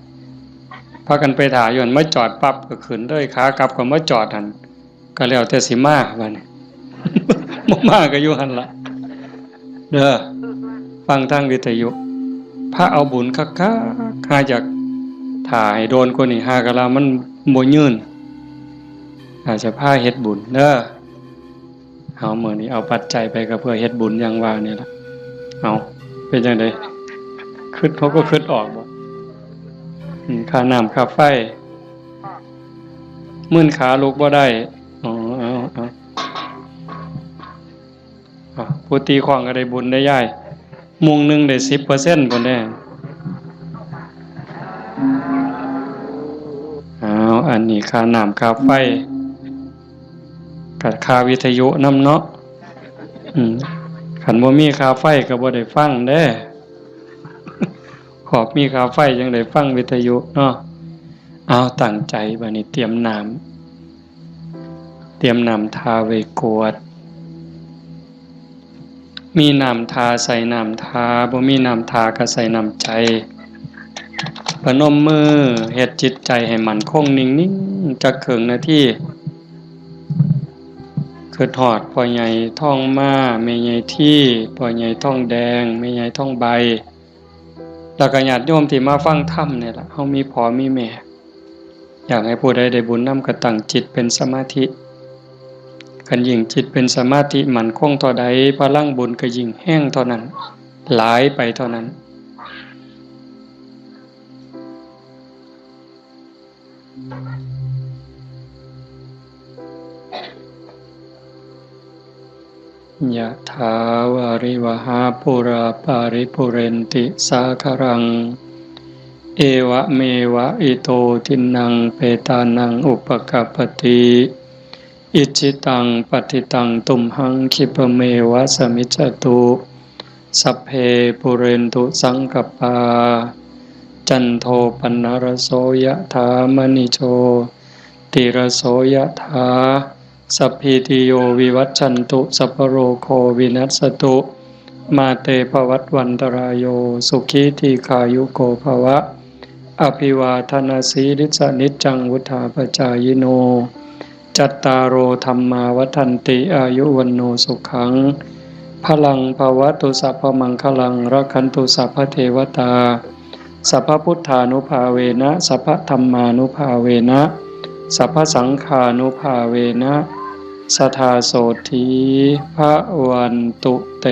พากันไปถ่ายอยู่มาจอดปั๊บก็ขึ้นเลยขากลับก็มาจอดหั่นก็แล้วแต่สิมาบัดนี้ บ่มาก็อยู่หั่นล่ะเด้อฟังทางวิทยุพระเอาบุญคักๆหาจากถ่าให้โดนกว่านี้หากะลามันบ่ยืนอาจจะพาเฮ็ดบุญเด้อเอามื้อนี้เอาปัจจัยไปก็เพื่อเฮ็ดบุญอย่างว่านี่ล่ะเอาเป็นจังได๋คิดเขาก็คิดออกบ่ค่าน้ำค่าไฟมื้นขาลุกบ่ได้เอาผู้ตีของก็ได้บุญได้ย้ายมุงนึงได้ 10% พุ่นแน่อันนี้ค่าน้ำค่าไฟกับค่าวิทยุนำเนาะคันบ่มีค่าไฟก็บ่ได้ฟังเด้ขอบมีค่าไฟจังได้ฟังวิทยุเนาะเอาตั้งใจบัดนี้เตรียมน้ำทาไว้กวดมีน้ำทาใส่น้ำทาบ่มีน้ำทาก็ใส่น้ำใจพนมมือเฮ็ดจิตใจให้มั่นคงนิ่งๆจักครึ่งนาทีคือทอดพ่อใหญ่ท่องมาแม่ใหญ่ที่พ่อใหญ่ท่องแดงแม่ใหญ่ท่องใบแล้วก็ญาติโยมที่มาฟังธรรมนี่ล่ะเฮามีพ่อมีแม่อยากให้ผู้ใดได้บุญนำก็ตั้งจิตเป็นสมาธิคันยิ่งจิตเป็นสมาธิมั่นคงเท่าใดพลังบุญก็ยิ่งแห้งเท่านั้นหลายไปเท่านั้นยะถาวาริวหาปุราปาริปุเรนติสาคารังเอวะเมวะอิโตทินังเปตานังอุปกัปปติอิจิตังปฏิตังตุมหังคิปเมวะสมิจจตุสัพเพปุเรนตุสังกปาจันโทปนรโสยะถามณิโชติรโสยะถาสัพพิติโยวิวัชชันตุสัพพโรโควินัสสตุมาเตภวัตวันตรายโยสุขีทีขายุโกภวะอภิวาทนาสีริสนิจจังวุธาปจายโนจัตตารโอธัมมาวัฏันติอายุวันโนสุขังพลังภวตุสัพพมังคลังรักขันตุสัพพเทวตาสัพพพุทธานุภาเวนะสัพพธัมมานุภาเวนะสัพพสังฆานุภาเวนะสทาโสธีพระวันตุเต